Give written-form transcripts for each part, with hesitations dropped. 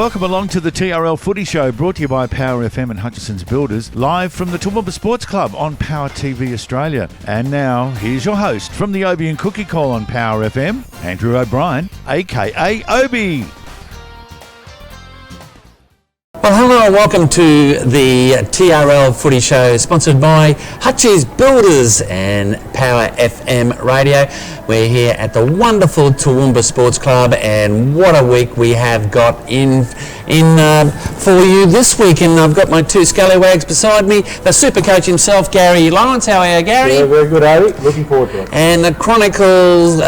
Welcome along to the TRL Footy Show, brought to you by Power FM and Hutchison's Builders, live from the Toowoomba Sports Club on Power TV Australia. And now, here's your host from the Obie and Cookie Call on Power FM, Andrew O'Brien, a.k.a. Obie. Well, hello and welcome to the TRL Footy Show, sponsored by Hutch's Builders and Power FM Radio. We're here at the wonderful Toowoomba Sports Club, and what a week we have got in for you this week. And I've got my two scallywags beside me, the super coach himself, Gary Lawrence. How are you, Gary? Yeah, very good, Obi. Looking forward to it. And the Chronicles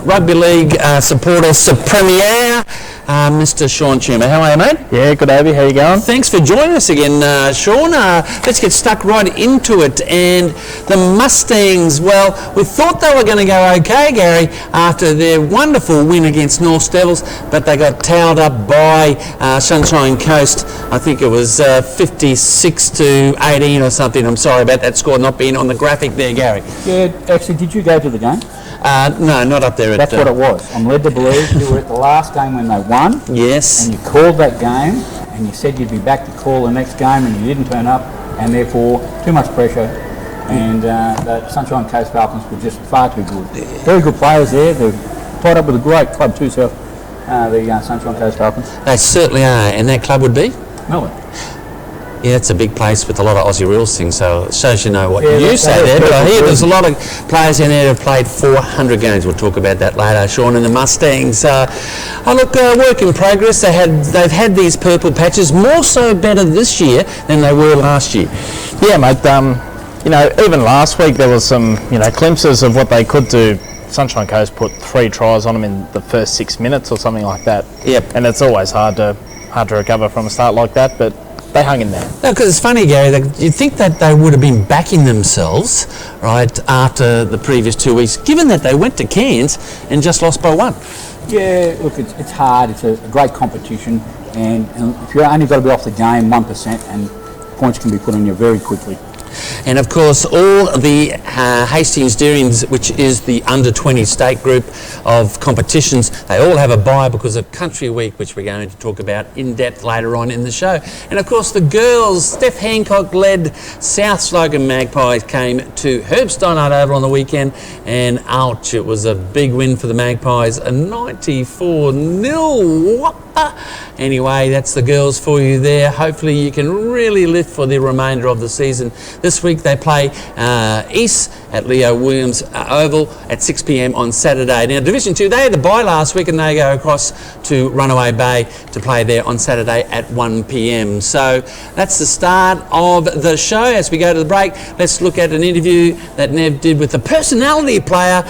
Rugby League supporter premier, Mr. Sean Toowoomba. How are you, mate? Yeah, good, Obi. How you going? Thanks for joining us again, Sean. Let's get stuck right into it. And the Mustangs, well, we thought they were going to go okay, Gary, after their wonderful win against North Devils, but they got towed up by Sunshine Coast. I think it was 56-18 or something. I'm sorry about that score not being on the graphic there, Gary. Yeah, actually, did you go to the game? No, not up there. That's what it was. I'm led to believe you were at the last game when they won. Yes. And you called that game, and you said you'd be back to call the next game, and you didn't turn up, and therefore too much pressure. And the Sunshine Coast Falcons were just far too good. Very good players there. They're tied up with a great club too, the Sunshine Coast Falcons. They certainly are. And that club would be? Melbourne. Yeah, it's a big place with a lot of Aussie rules things, so it shows you know what you say there. But I hear there's a lot of players in there who have played 400 games. We'll talk about that later, Sean. And the Mustangs, work in progress. They've had these purple patches, more so better this year than they were last year. Yeah, mate. Even last week there was some, glimpses of what they could do. Sunshine Coast put 3 tries on them in the first 6 minutes or something like that. Yep. And it's always hard to recover from a start like that, but they hung in there. No, because it's funny, Gary, you'd think that they would have been backing themselves, right, after the previous 2 weeks, given that they went to Cairns and just lost by 1. Yeah, look, it's hard. It's a great competition, and if you've only got to be off the game 1%, and points can be put on you very quickly. And of course, all the Hastings Deerings, which is the under-20 state group of competitions, they all have a bye because of Country Week, which we're going to talk about in depth later on in the show. And of course, the girls, Steph Hancock-led South Slogan Magpies came to Herbstone over on the weekend, and ouch, it was a big win for the Magpies, a 94-0 whopper. Anyway, that's the girls for you there. Hopefully you can really lift for the remainder of the season. This week they play East at Leo Williams Oval at 6 p.m. on Saturday. Now, Division 2, they had the bye last week and they go across to Runaway Bay to play there on Saturday at 1 p.m. So that's the start of the show. As we go to the break, let's look at an interview that Nev did with the personality player,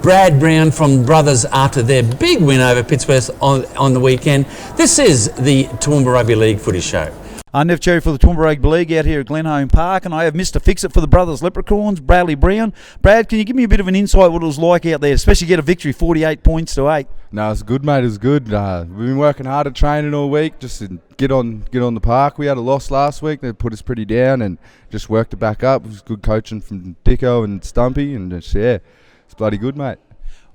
Brad Brown from Brothers, after their big win over Pittsburgh on the weekend. This is the Toowoomba Rugby League Footy Show. I'm Nev Cherry for the Toowoomba Rugby League out here at Glenholme Park, and I have Mr. Fix-It for the Brothers Leprechauns, Bradley Brown. Brad, can you give me a bit of an insight what it was like out there, especially get a victory 48 points to 8? No, it's good, mate. It's good. We've been working hard at training all week just to get on the park. We had a loss last week. They put us pretty down and just worked it back up. It was good coaching from Dicko and Stumpy, and just, it's bloody good, mate.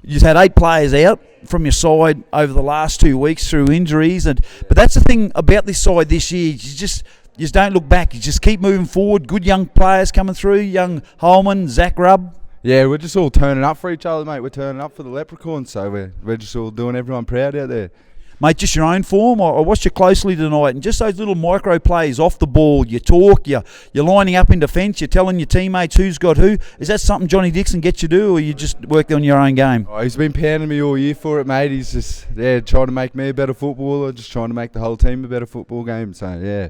You just had 8 players out from your side over the last 2 weeks through injuries, but that's the thing about this side this year. You just don't look back. You just keep moving forward. Good young players coming through. Young Holman, Zach Rubb. Yeah, we're just all turning up for each other, mate. We're turning up for the Leprechauns, so we're just all doing everyone proud out there. Mate, just your own form. I watched you closely tonight, and just those little micro plays off the ball. You talk, you're lining up in defence, you're telling your teammates who's got who. Is that something Johnny Dixon gets you to do, or you just work on your own game? Oh, he's been pounding me all year for it, mate. He's just trying to make me a better footballer, just trying to make the whole team a better football game. So, yeah.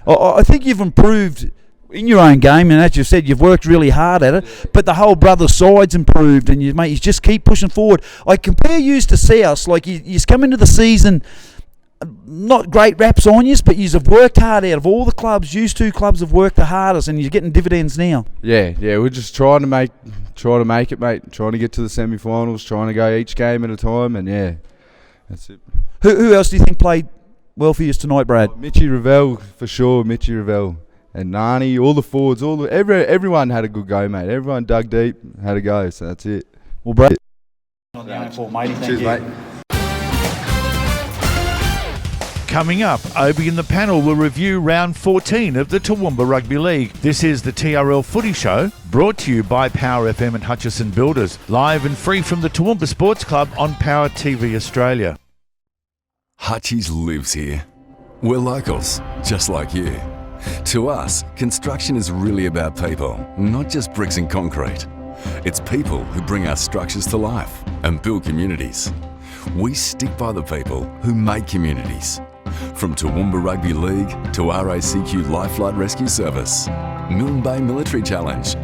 I think you've improved in your own game, and as you said, you've worked really hard at it, but the whole brother side's improved, and you just keep pushing forward. I compare you to South, like you come into the season, not great raps on you, but you've worked hard out of all the clubs. You two clubs have worked the hardest, and you're getting dividends now. Yeah, we're just trying to make it, mate. Trying to get to the semi-finals, trying to go each game at a time, and that's it. Who else do you think played well for you tonight, Brad? Mitchie Ravel, for sure, Mitchie Ravel. And Nani, all the forwards, everyone had a good go, mate. Everyone dug deep, had a go, so that's it. Well, Brad. On the own for, matey. Cheers, mate. Coming up, Obie and the panel will review round 14 of the Toowoomba Rugby League. This is the TRL Footy Show, brought to you by Power FM and Hutchison Builders, live and free from the Toowoomba Sports Club on Power TV Australia. Hutchies lives here. We're locals, just like you. To us, construction is really about people, not just bricks and concrete. It's people who bring our structures to life and build communities. We stick by the people who make communities. From Toowoomba Rugby League to RACQ Lifelight Rescue Service, Milne Bay Military Challenge,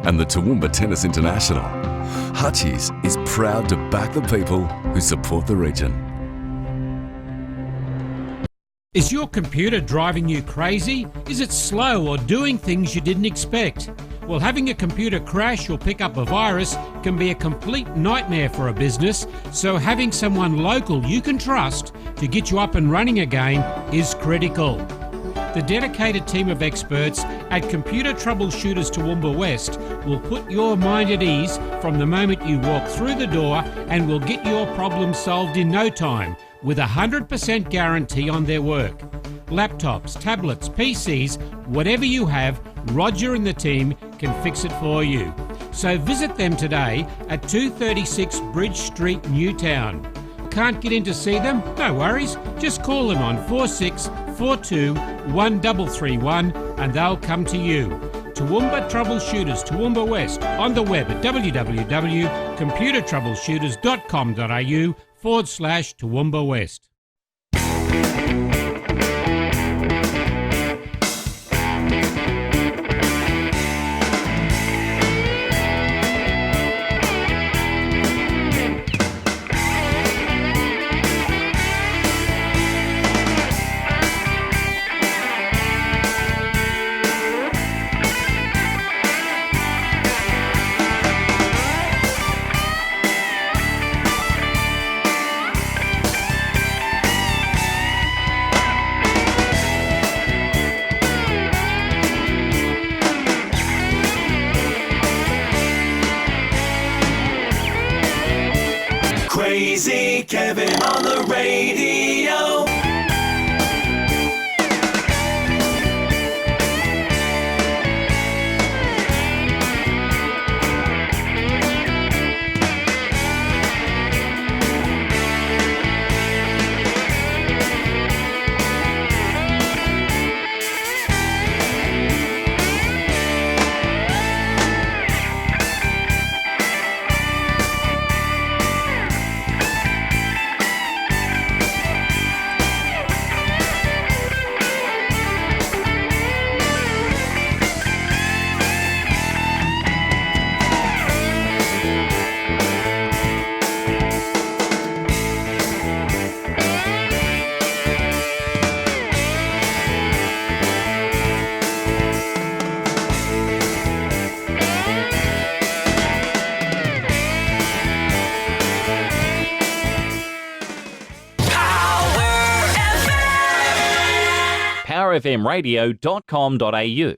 and the Toowoomba Tennis International, Hutchies is proud to back the people who support the region. Is your computer driving you crazy? Is it slow or doing things you didn't expect? Well, having a computer crash or pick up a virus can be a complete nightmare for a business, so having someone local you can trust to get you up and running again is critical. The dedicated team of experts at Computer Troubleshooters Toowoomba West will put your mind at ease from the moment you walk through the door and will get your problem solved in no time, with a 100% guarantee on their work. Laptops, tablets, PCs, whatever you have, Roger and the team can fix it for you. So visit them today at 236 Bridge Street, Newtown. Can't get in to see them? No worries. Just call them on 4642 1331 and they'll come to you. Toowoomba Troubleshooters Toowoomba West on the web at www.computertroubleshooters.com.au/Toowoomba West. Crazy Kevin on the radio. powerfmradio.com.au.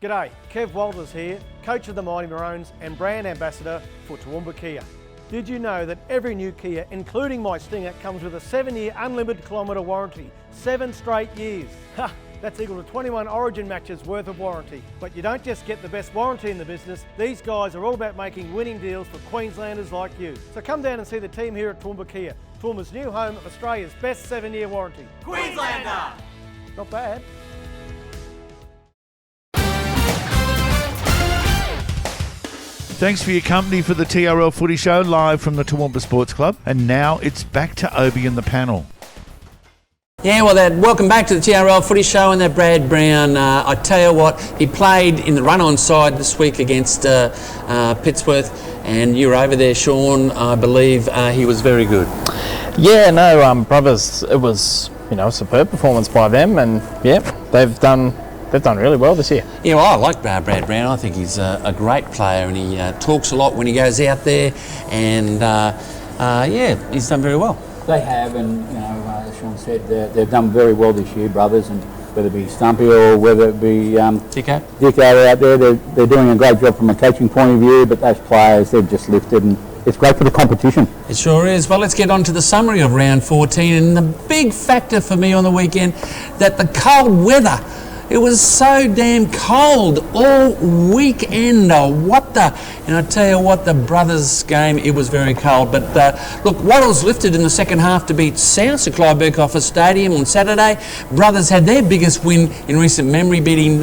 G'day, Kev Walters here, coach of the Mighty Maroons and brand ambassador for Toowoomba Kia. Did you know that every new Kia, including my Stinger, comes with a 7-year unlimited kilometre warranty? 7 straight years. Ha! That's equal to 21 Origin matches worth of warranty. But you don't just get the best warranty in the business, these guys are all about making winning deals for Queenslanders like you. So come down and see the team here at Toowoomba Kia, Toowoomba's new home of Australia's best 7-year warranty. Queenslander! Not bad. Thanks for your company for the TRL Footy Show, live from the Toowoomba Sports Club. And now it's back to Obie and the panel. Yeah, well, welcome back to the TRL Footy Show and that Brad Brown. I tell you what, he played in the run-on side this week against Pittsworth, and you were over there, Sean. I believe he was very good. Yeah, no, brothers, it was, a superb performance by them, and yeah, they've done really well this year. Yeah, well, I like Brad Brown. I think he's a great player, and he talks a lot when he goes out there, and yeah, he's done very well. They have, and as Sean said, they've done very well this year, brothers, and whether it be Stumpy or whether it be Dicko out there, they're doing a great job from a coaching point of view, but those players, they've just lifted, and it's great for the competition. It sure is. Well, let's get on to the summary of round 14. And the big factor for me on the weekend, that the cold weather. It was so damn cold all weekend. And I tell you what, the Brothers game, it was very cold. But look, Wattles lifted in the second half to beat South at Clive Burkhofer Stadium on Saturday. Brothers had their biggest win in recent memory, beating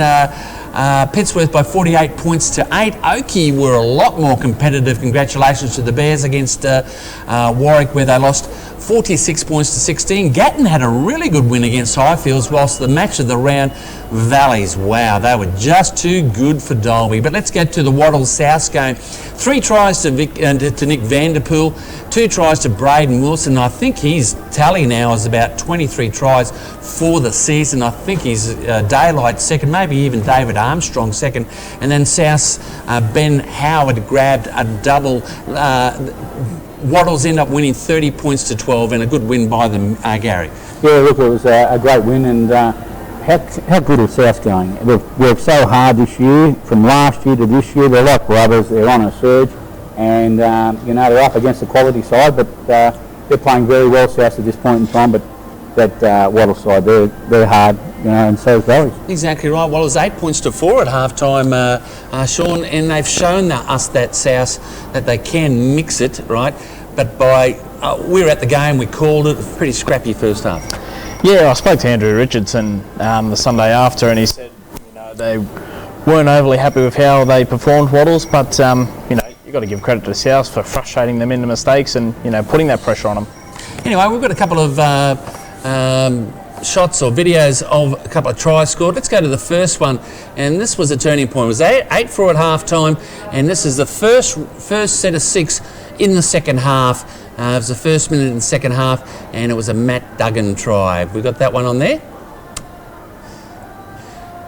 Pittsworth by 48 points to 8. Oakey were a lot more competitive. Congratulations to the Bears against Warwick, where they lost 46 points to 16. Gatton had a really good win against Highfields, whilst the match of the round, Valleys, wow, they were just too good for Dalby. But let's get to the Wattles South game. 3 tries to Nick Vanderpool, 2 tries to Braden Wilson. I think his tally now is about 23 tries for the season. I think he's Daylight second, maybe even David Armstrong second. And then South's Ben Howard grabbed a double. Wattles end up winning 30 points to 12, and a good win by them, Gary. Yeah, look, it was a great win, and how good is South going? They've worked so hard this year, from last year to this year. They're like brothers, they're on a surge, and they're up against the quality side, but they're playing very well, South, at this point in time. But that Wattles side, they're hard, and so is Valleys. Exactly right. Well, it was 8 points to 4 at half time, Sean, and they've shown us that South that they can mix it, right? But we were at the game, we called it a pretty scrappy first half. Yeah, I spoke to Andrew Richardson the Sunday after, and he said, they weren't overly happy with how they performed, Wattles, but you've got to give credit to South for frustrating them into mistakes and putting that pressure on them. Anyway, we've got a couple of shots or videos of a couple of tries scored. Let's go to the first one, and this was a turning point. It was 8-4 at half time, and this is the first set of 6 in the second half. It was the first minute in the second half, and it was a Matt Duggan try. We got that one on there.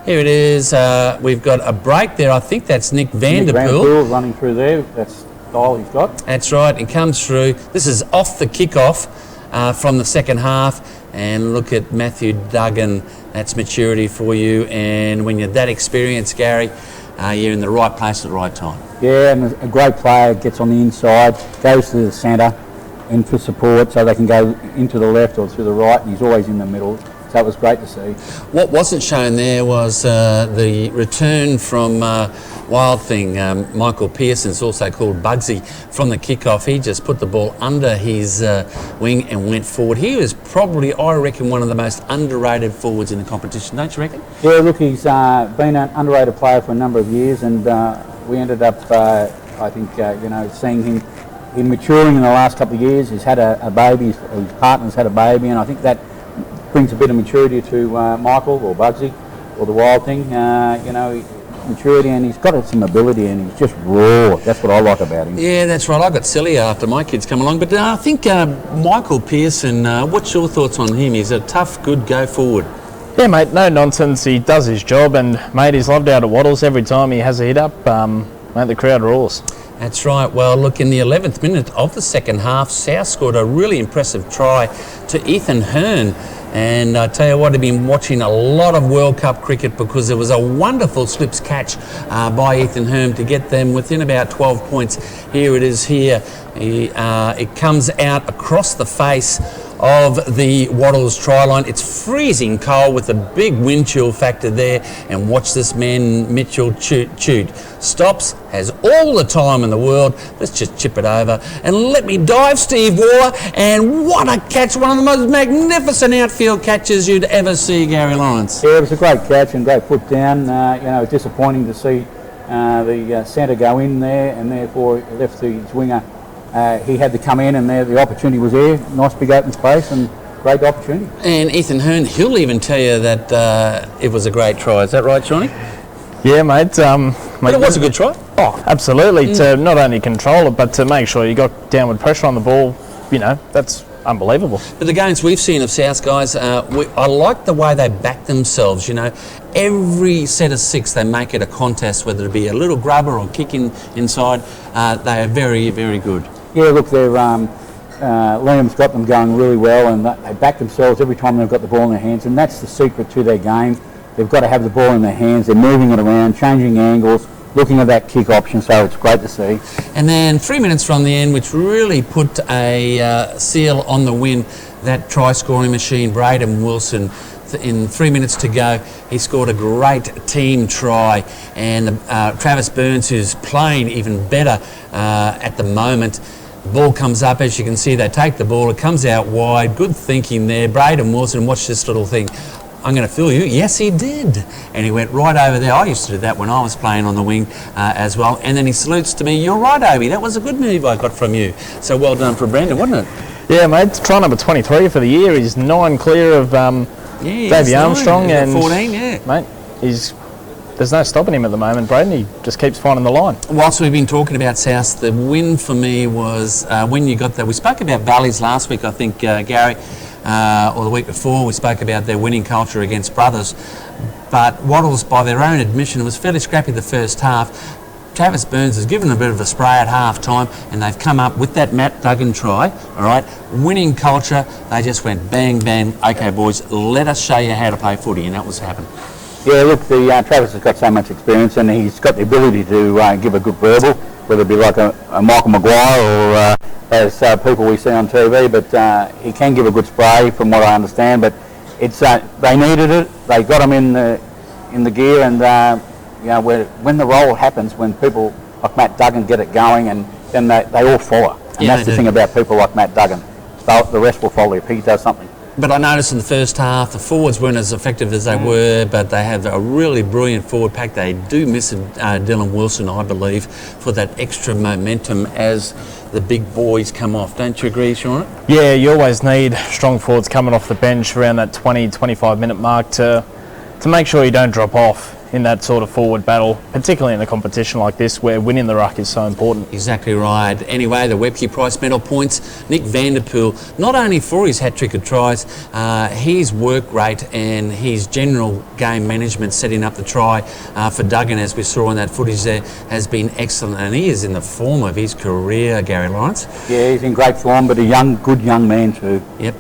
Here it is. We've got a break there. I think that's Nick Vanderpool. Nick Vanderpool running through there. That's the style he's got. That's right. It comes through. This is off the kickoff from the second half. And look at Matthew Duggan. That's maturity for you. And when you're that experienced, Gary, you're in the right place at the right time. Yeah, and a great player gets on the inside, goes to the centre and for support, so they can go into the left or through the right, and he's always in the middle. So that was great to see. What wasn't shown there was the return from Wild Thing. Michael Pearson's also called Bugsy from the kickoff. He just put the ball under his wing and went forward. He was probably, I reckon, one of the most underrated forwards in the competition, don't you reckon? Yeah, look, he's been an underrated player for a number of years, and we ended up, I think, seeing him maturing in the last couple of years. He's had a baby, his partner's had a baby, and I think that brings a bit of maturity to Michael or Bugsy or the Wild Thing. Maturity, and he's got some ability, and he's just raw. That's what I like about him. Yeah, that's right. I got silly after my kids come along, but I think Michael Pearson, what's your thoughts on him? He's a tough, good go forward. Yeah, mate, no nonsense. He does his job, and mate, he's loved out at Wattles every time he has a hit up. Mate, the crowd roars. That's right. Well, look, in the 11th minute of the second half, South scored a really impressive try to Ethan Hearn. And I tell you what, I've been watching a lot of World Cup cricket because there was a wonderful slips catch by Ethan Hearn to get them within about 12 points. Here it is here. It comes out across the face of the Wattles try line. It's freezing cold with a big wind chill factor there, and watch this man Mitchell Chute. Stops, has all the time in the world. Let's just chip it over and let me dive, Steve Waugh, and what a catch, one of the most magnificent outfield catches you'd ever see, Gary Lawrence. Yeah, it was a great catch and great put down. It's disappointing to see the centre go in there, and therefore left his winger. He had to come in, and the opportunity was there. Nice big open space and great opportunity. And Ethan Hearn, he'll even tell you that it was a great try. Is that right, Johnny? Yeah, mate. But it was a good try. Oh, absolutely. To not only control it, but to make sure you got downward pressure on the ball, that's unbelievable. But the games we've seen of South, guys, I like the way they back themselves. Every set of 6 they make it a contest, whether it be a little grubber or kicking inside. They are very, very good. Yeah, look, Liam's got them going really well, and they back themselves every time they've got the ball in their hands, and that's the secret to their game. They've got to have the ball in their hands. They're moving it around, changing angles, looking at that kick option, so it's great to see. And then 3 minutes from the end, which really put a seal on the win, that try-scoring machine, Braden Wilson. In 3 minutes to go, he scored a great team try, and Travis Burns, who's playing even better at the moment. The ball comes up, as you can see, they take the ball, it comes out wide, good thinking there. Braden Wilson, watch this little thing. I'm going to fill you. Yes, he did. And he went right over there. I used to do that when I was playing on the wing as well. And then he salutes to me. You're right, Obi. That was a good move I got from you. So well done for Brendan, wasn't it? Yeah, mate. Try number 23 for the year. He's 9 clear of Davey Armstrong. He's and 14, yeah. Mate, there's no stopping him at the moment, Braden. He just keeps finding the line. Whilst we've been talking about South, the win for me was when you got that. We spoke about Valleys last week, I think, Gary. Or the week before, we spoke about their winning culture against Brothers. But Wattles, by their own admission, was fairly scrappy the first half. Travis Burns has given a bit of a spray at half time, and they've come up with that Matt Duggan try, all right? Winning culture, they just went bang, bang. Okay, boys, let us show you how to play footy, and that was happening. Yeah, look, Travis has got so much experience, and he's got the ability to give a good verbal, whether it be like a Michael Maguire or as people we see on TV, but he can give a good spray from what I understand, but it's they needed it, they got him in the gear, and when the roll happens, when people like Matt Duggan get it going, and then they all follow, and that's the thing about people like Matt Duggan, the rest will follow if he does something. But I noticed in the first half, the forwards weren't as effective as they were, but they have a really brilliant forward pack. They do miss Dylan Wilson, I believe, for that extra momentum as the big boys come off. Don't you agree, Sean? Yeah, you always need strong forwards coming off the bench around that 20-25 minute mark to make sure you don't drop off in that sort of forward battle, particularly in a competition like this where winning the ruck is so important. Exactly right. Anyway, the Webke Price medal points, Nick Vanderpool, not only for his hat-trick of tries, his work rate and his general game management setting up the try for Duggan, as we saw in that footage there, has been excellent, and he is in the form of his career, Gary Lawrence. Yeah, he's in great form, but a good young man too. Yep.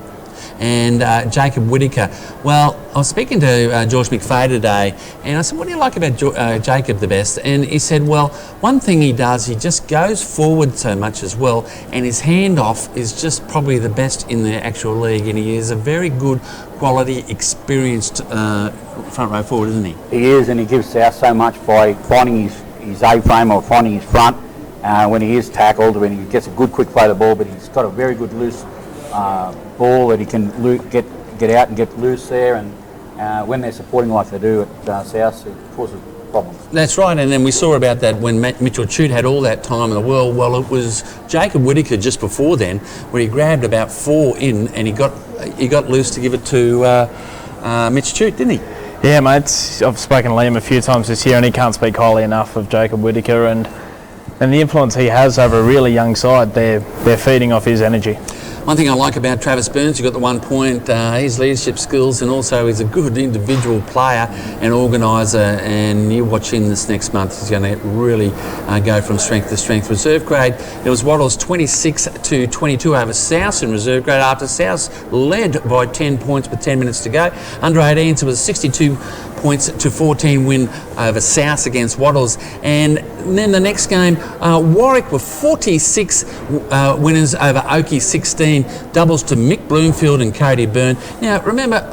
And Jacob Whittaker. Well, I was speaking to George McFay today, and I said, what do you like about Jacob the best? And he said, well, one thing he does, he just goes forward so much as well, and his handoff is just probably the best in the actual league, and he is a very good quality, experienced front row forward, isn't he? He is, and he gives South so much by finding his A-frame or finding his front when he is tackled, when he gets a good quick play of the ball, but he's got a very good loose ball that he can get out and get loose there, and when they're supporting like they do at South, it causes problems. That's right, and then we saw about that when Mitchell Chute had all that time in the world. Well, it was Jacob Whittaker just before then where he grabbed about 4 in, and he got loose to give it to Mitch Chute, didn't he? Yeah, mate. I've spoken to Liam a few times this year, and he can't speak highly enough of Jacob Whittaker and the influence he has over a really young side. They're feeding off his energy. One thing I like about Travis Burns, you got the 1 point, his leadership skills, and also he's a good individual player and organiser, and you watch him this next month, he's going to really go from strength to strength. Reserve grade, it was Wattles 26-22 over South in reserve grade after South led by 10 points with 10 minutes to go. Under 18s, it was 62 points to 14 win over South against Wattles, and then the next game, Warwick were 46 winners over Oakey 16, doubles to Mick Bloomfield and Cody Byrne. Now remember,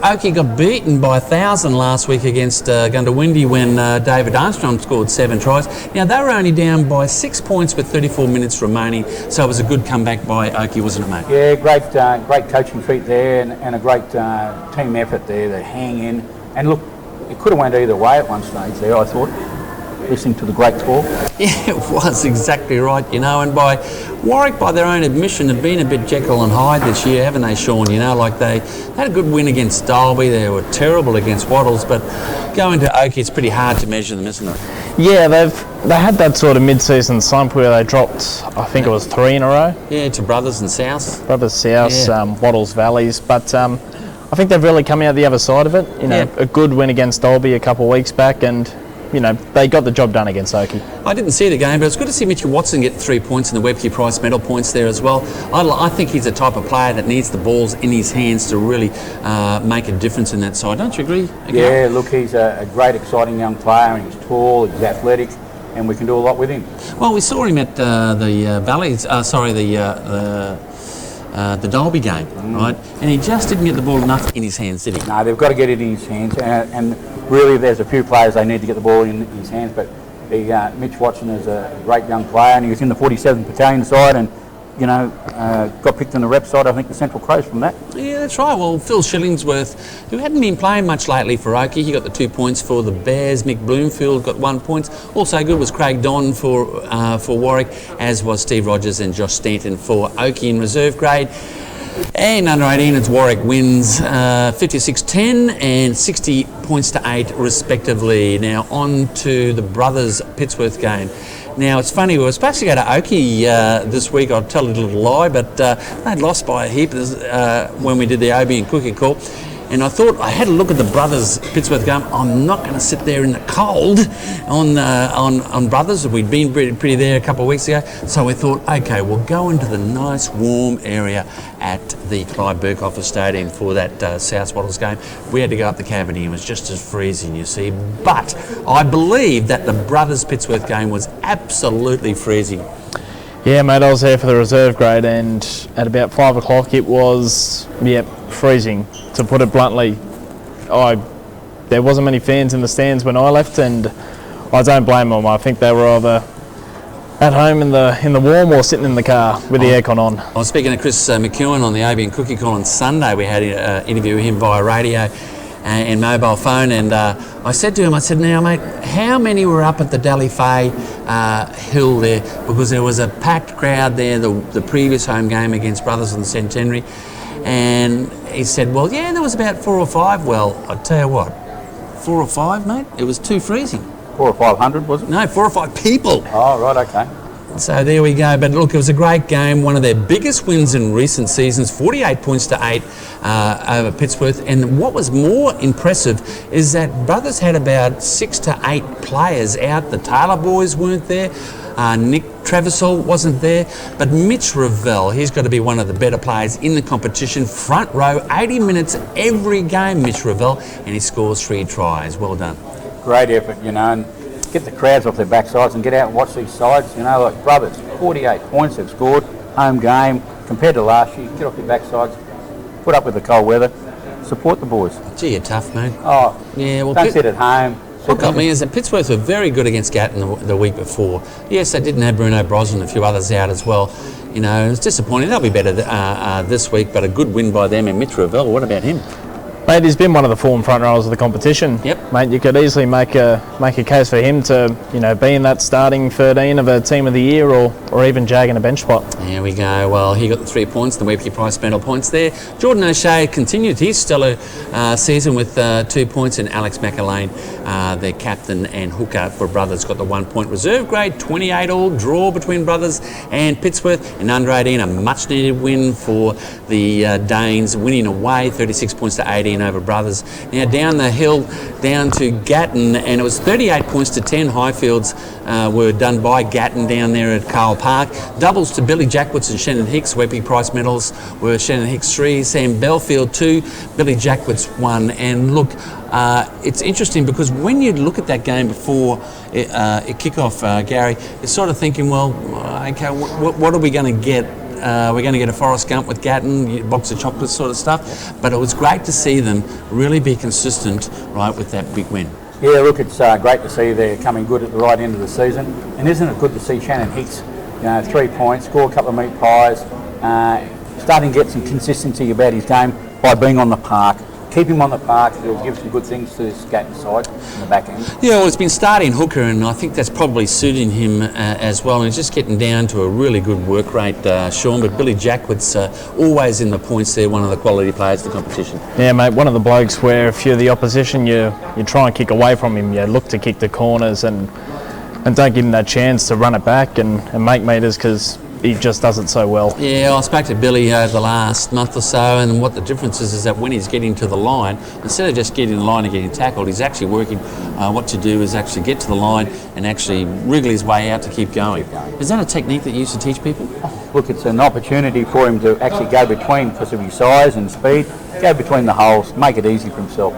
Oakey got beaten by 1,000 last week against Gundawindi when David Armstrong scored 7 tries. Now they were only down by 6 points with 34 minutes remaining, so it was a good comeback by Oakey, wasn't it, mate? Yeah, great coaching feat there, and a great team effort there. They hang in, and look, it could have went either way at one stage there, I thought, listening to the great talk. Yeah, it was exactly right, you know, and by Warwick, by their own admission, have been a bit Jekyll and Hyde this year, haven't they, Sean? You know, like they had a good win against Dalby, they were terrible against Wattles, but going to Oakey, it's pretty hard to measure them, isn't it? Yeah, they had that sort of mid-season slump where they dropped, I think it was 3 in a row. Yeah, to Brothers and South. Brothers, South, yeah. Wattles, Valleys, but I think they've really come out the other side of it. You know, a good win against Dalby a couple of weeks back, and you know, they got the job done against Oakey. I didn't see the game, but it's good to see Mitchell Watson get 3 points in the Webke Price medal points there as well. I think he's the type of player that needs the balls in his hands to really make a difference in that side. Don't you agree? Yeah, look, he's a great, exciting young player, and he's tall, he's athletic, and we can do a lot with him. Well, we saw him at the Dalby game, right? And he just didn't get the ball enough in his hands, did he? No, they've got to get it in his hands, and really there's a few players they need to get the ball in his hands, but Mitch Watson is a great young player, and he was in the 47th Battalion side, and got picked in the rep side, I think, the Central Coast from that. Yeah, that's right. Well, Phil Shillingsworth, who hadn't been playing much lately for Oakey, he got the 2 points for the Bears. Mick Bloomfield got 1 point. Also good was Craig Don for Warwick, as was Steve Rogers and Josh Stanton for Oakey in reserve grade. And under 18, it's Warwick wins 56-10 and 60 points to 8 respectively. Now on to the Brothers Pittsworth game. Now it's funny, we were supposed to go to Oakey this week. I'll tell a little lie, but they'd lost by a heap when we did the Obi and Cookie call. And I thought, I had a look at the Brothers Pittsworth game. I'm not going to sit there in the cold on Brothers. We'd been pretty there a couple of weeks ago. So we thought, okay, we'll go into the nice warm area at the Clive Burkhofer Stadium for that South Wattles game. We had to go up the cavity. It was just as freezing, you see. But I believe that the Brothers Pittsworth game was absolutely freezing. Yeah, mate, I was there for the reserve grade, and at about 5 o'clock it was, freezing, to put it bluntly. There wasn't many fans in the stands when I left, and I don't blame them. I think they were either at home in the warm or sitting in the car with the aircon on. I was speaking to Chris McEwen on the AB and Cookie call on Sunday. We had an interview with him via radio and mobile phone, and I said to him, now mate, how many were up at the Dally-Fay hill there? Because there was a packed crowd there the previous home game against Brothers on the Centenary. And he said, well, yeah, there was about 4 or 5. Well, I tell you what, 4 or 5, mate, it was too freezing. 400 or 500, was it? No, 4 or 5 people. Oh, right, okay. So there we go. But look, it was a great game. One of their biggest wins in recent seasons, 48 points to 8 over Pittsworth. And what was more impressive is that Brothers had about 6 to 8 players out. The Taylor boys weren't there. Nick Travisall wasn't there, but Mitch Revell, he's got to be one of the better players in the competition. Front row, 80 minutes every game, Mitch Revell, and he scores 3 tries. Well done. Great effort, and get the crowds off their backsides and get out and watch these sides. Like Brothers, 48 points they've scored, home game, compared to last year. Get off your backsides, put up with the cold weather, support the boys. Gee, you're tough, mate. Oh, yeah. Well, don't sit at home. What got me is that Pittsworth were very good against Gatton the week before. Yes, they didn't have Bruno Brosnan and a few others out as well. It's disappointing. They'll be better this week, but a good win by them. And Mitch Revell, what about him? Mate, he's been one of the form front rowers of the competition. Yep. Mate, you could easily make a case for him to, be in that starting 13 of a team of the year or even jagging a bench spot. There we go. Well, he got the 3 points, the Weepy Price medal points there. Jordan O'Shea continued his stellar season with 2 points, and Alex McAlane, their captain and hooker for Brothers, got the 1 point. Reserve grade, 28 all, draw between Brothers and Pittsworth. And under 18, a much needed win for the Danes, winning away 36 points to 18 over Brothers. Now down the hill, down to Gatton, and it was 38 points to 10. Highfields were done by Gatton down there at Carl Park. Doubles to Billy Jackwitz and Shannon Hicks. Weepy Price medals were Shannon Hicks 3, Sam Belfield 2, Billy Jackwitz 1. And look, it's interesting because when you look at that game before it kick off, Gary, you're sort of thinking, well, okay, what are we going to get? We're going to get a Forrest Gump with Gatton, a box of chocolates sort of stuff. But it was great to see them really be consistent, right, with that big win. Yeah, look, it's great to see they're coming good at the right end of the season. And isn't it good to see Shannon Hicks, 3 points, score a couple of meat pies, starting to get some consistency about his game by being on the park. Keep him on the park, it'll give some good things to this Gatton side in the back end. Yeah, well, it's been starting hooker, and I think that's probably suiting him as well. And he's just getting down to a really good work rate, Sean. But Billy Jackwitz always in the points there, one of the quality players of the competition. Yeah, mate, one of the blokes where if you're the opposition, you try and kick away from him. You look to kick the corners and don't give him that chance to run it back and make meters, because he just does it so well. Yeah, I spoke to Billy over the last month or so, and what the difference is that when he's getting to the line, instead of just getting the line and getting tackled, he's actually working. What to do is actually get to the line and actually wriggle his way out to keep going. Is that a technique that you used to teach people? Look, it's an opportunity for him to actually go between, because of his size and speed, go between the holes, make it easy for himself.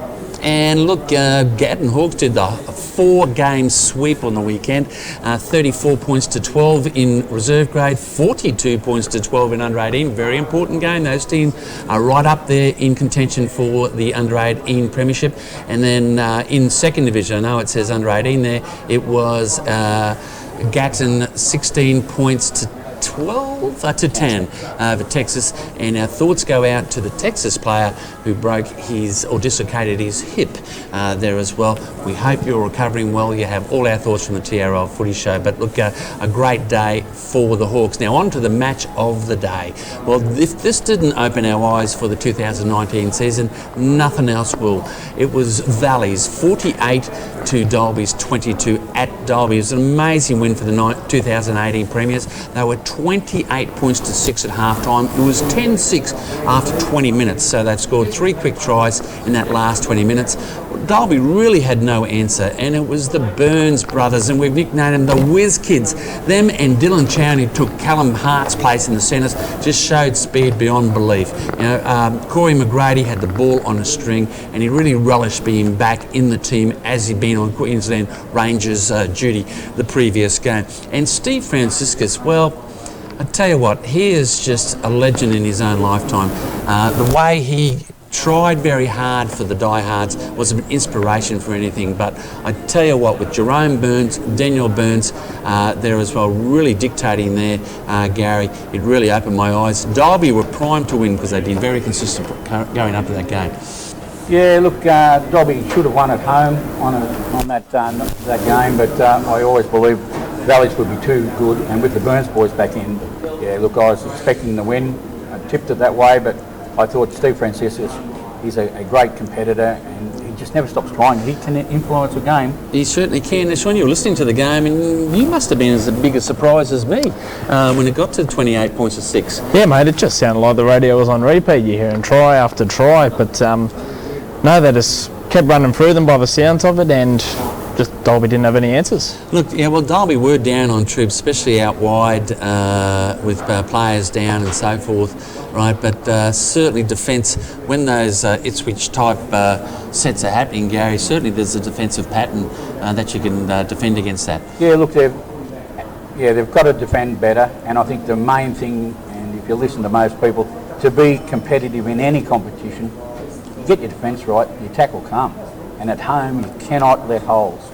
And look, Gatton Hawks did the 4-game sweep on the weekend. 34 points to 12 in reserve grade, 42 points to 12 in under 18. Very important game. Those teams are right up there in contention for the under 18 premiership. And then in second division, I know it says under 18 there, it was Gatton 16 points to 10 over Texas, and our thoughts go out to the Texas player who broke his or dislocated his hip there as well. We hope you're recovering well. You have all our thoughts from the TRL Footy Show. But look, a great day for the Hawks. Now on to the match of the day. Well, if this didn't open our eyes for the 2019 season, nothing else will. It was Valley's 48 to Dalby's 22 at Dalby. It was an amazing win for the 2018 premiers. They were 28 points to 6 at halftime. It was 10-6 after 20 minutes, so they've scored 3 quick tries in that last 20 minutes. Dalby really had no answer, and it was the Burns brothers, and we've nicknamed them the Whiz Kids. Them and Dylan Chowney took Callum Hart's place in the centres, just showed speed beyond belief. You know, Corey McGrady had the ball on a string, and he really relished being back in the team as he'd been on Queensland Rangers duty the previous game. And Steve Franciscus, well, I tell you what, he is just a legend in his own lifetime. The way he tried very hard for the diehards was an inspiration for anything. But I tell you what, with Jerome Burns, Daniel Burns there as well, really dictating there, Gary, it really opened my eyes. Derby were primed to win because they'd been very consistent going up to that game. Yeah, look, Derby should have won at home on that game, but I always believed Valleys would be too good, and with the Burns boys back in, yeah, look, I was expecting the win. I tipped it that way, but I thought Steve Franciscus, he's a great competitor, and he just never stops trying. He can influence a game. He certainly can. Now, Sean, you were listening to the game, and you must have been as big a surprise as me when it got to 28 points to 6. Yeah, mate, it just sounded like the radio was on repeat. You hear try after try, but no, they just kept running through them by the sounds of it, and just Dalby didn't have any answers. Look, yeah, well, Dalby were down on troops, especially out wide with players down and so forth, right? But certainly defence, when those Ipswich type sets are happening, Gary, certainly there's a defensive pattern that you can defend against that. Yeah, look, they've got to defend better, and I think the main thing, and if you listen to most people, to be competitive in any competition, you get your defence right, your tackle come. And at home, you cannot let holes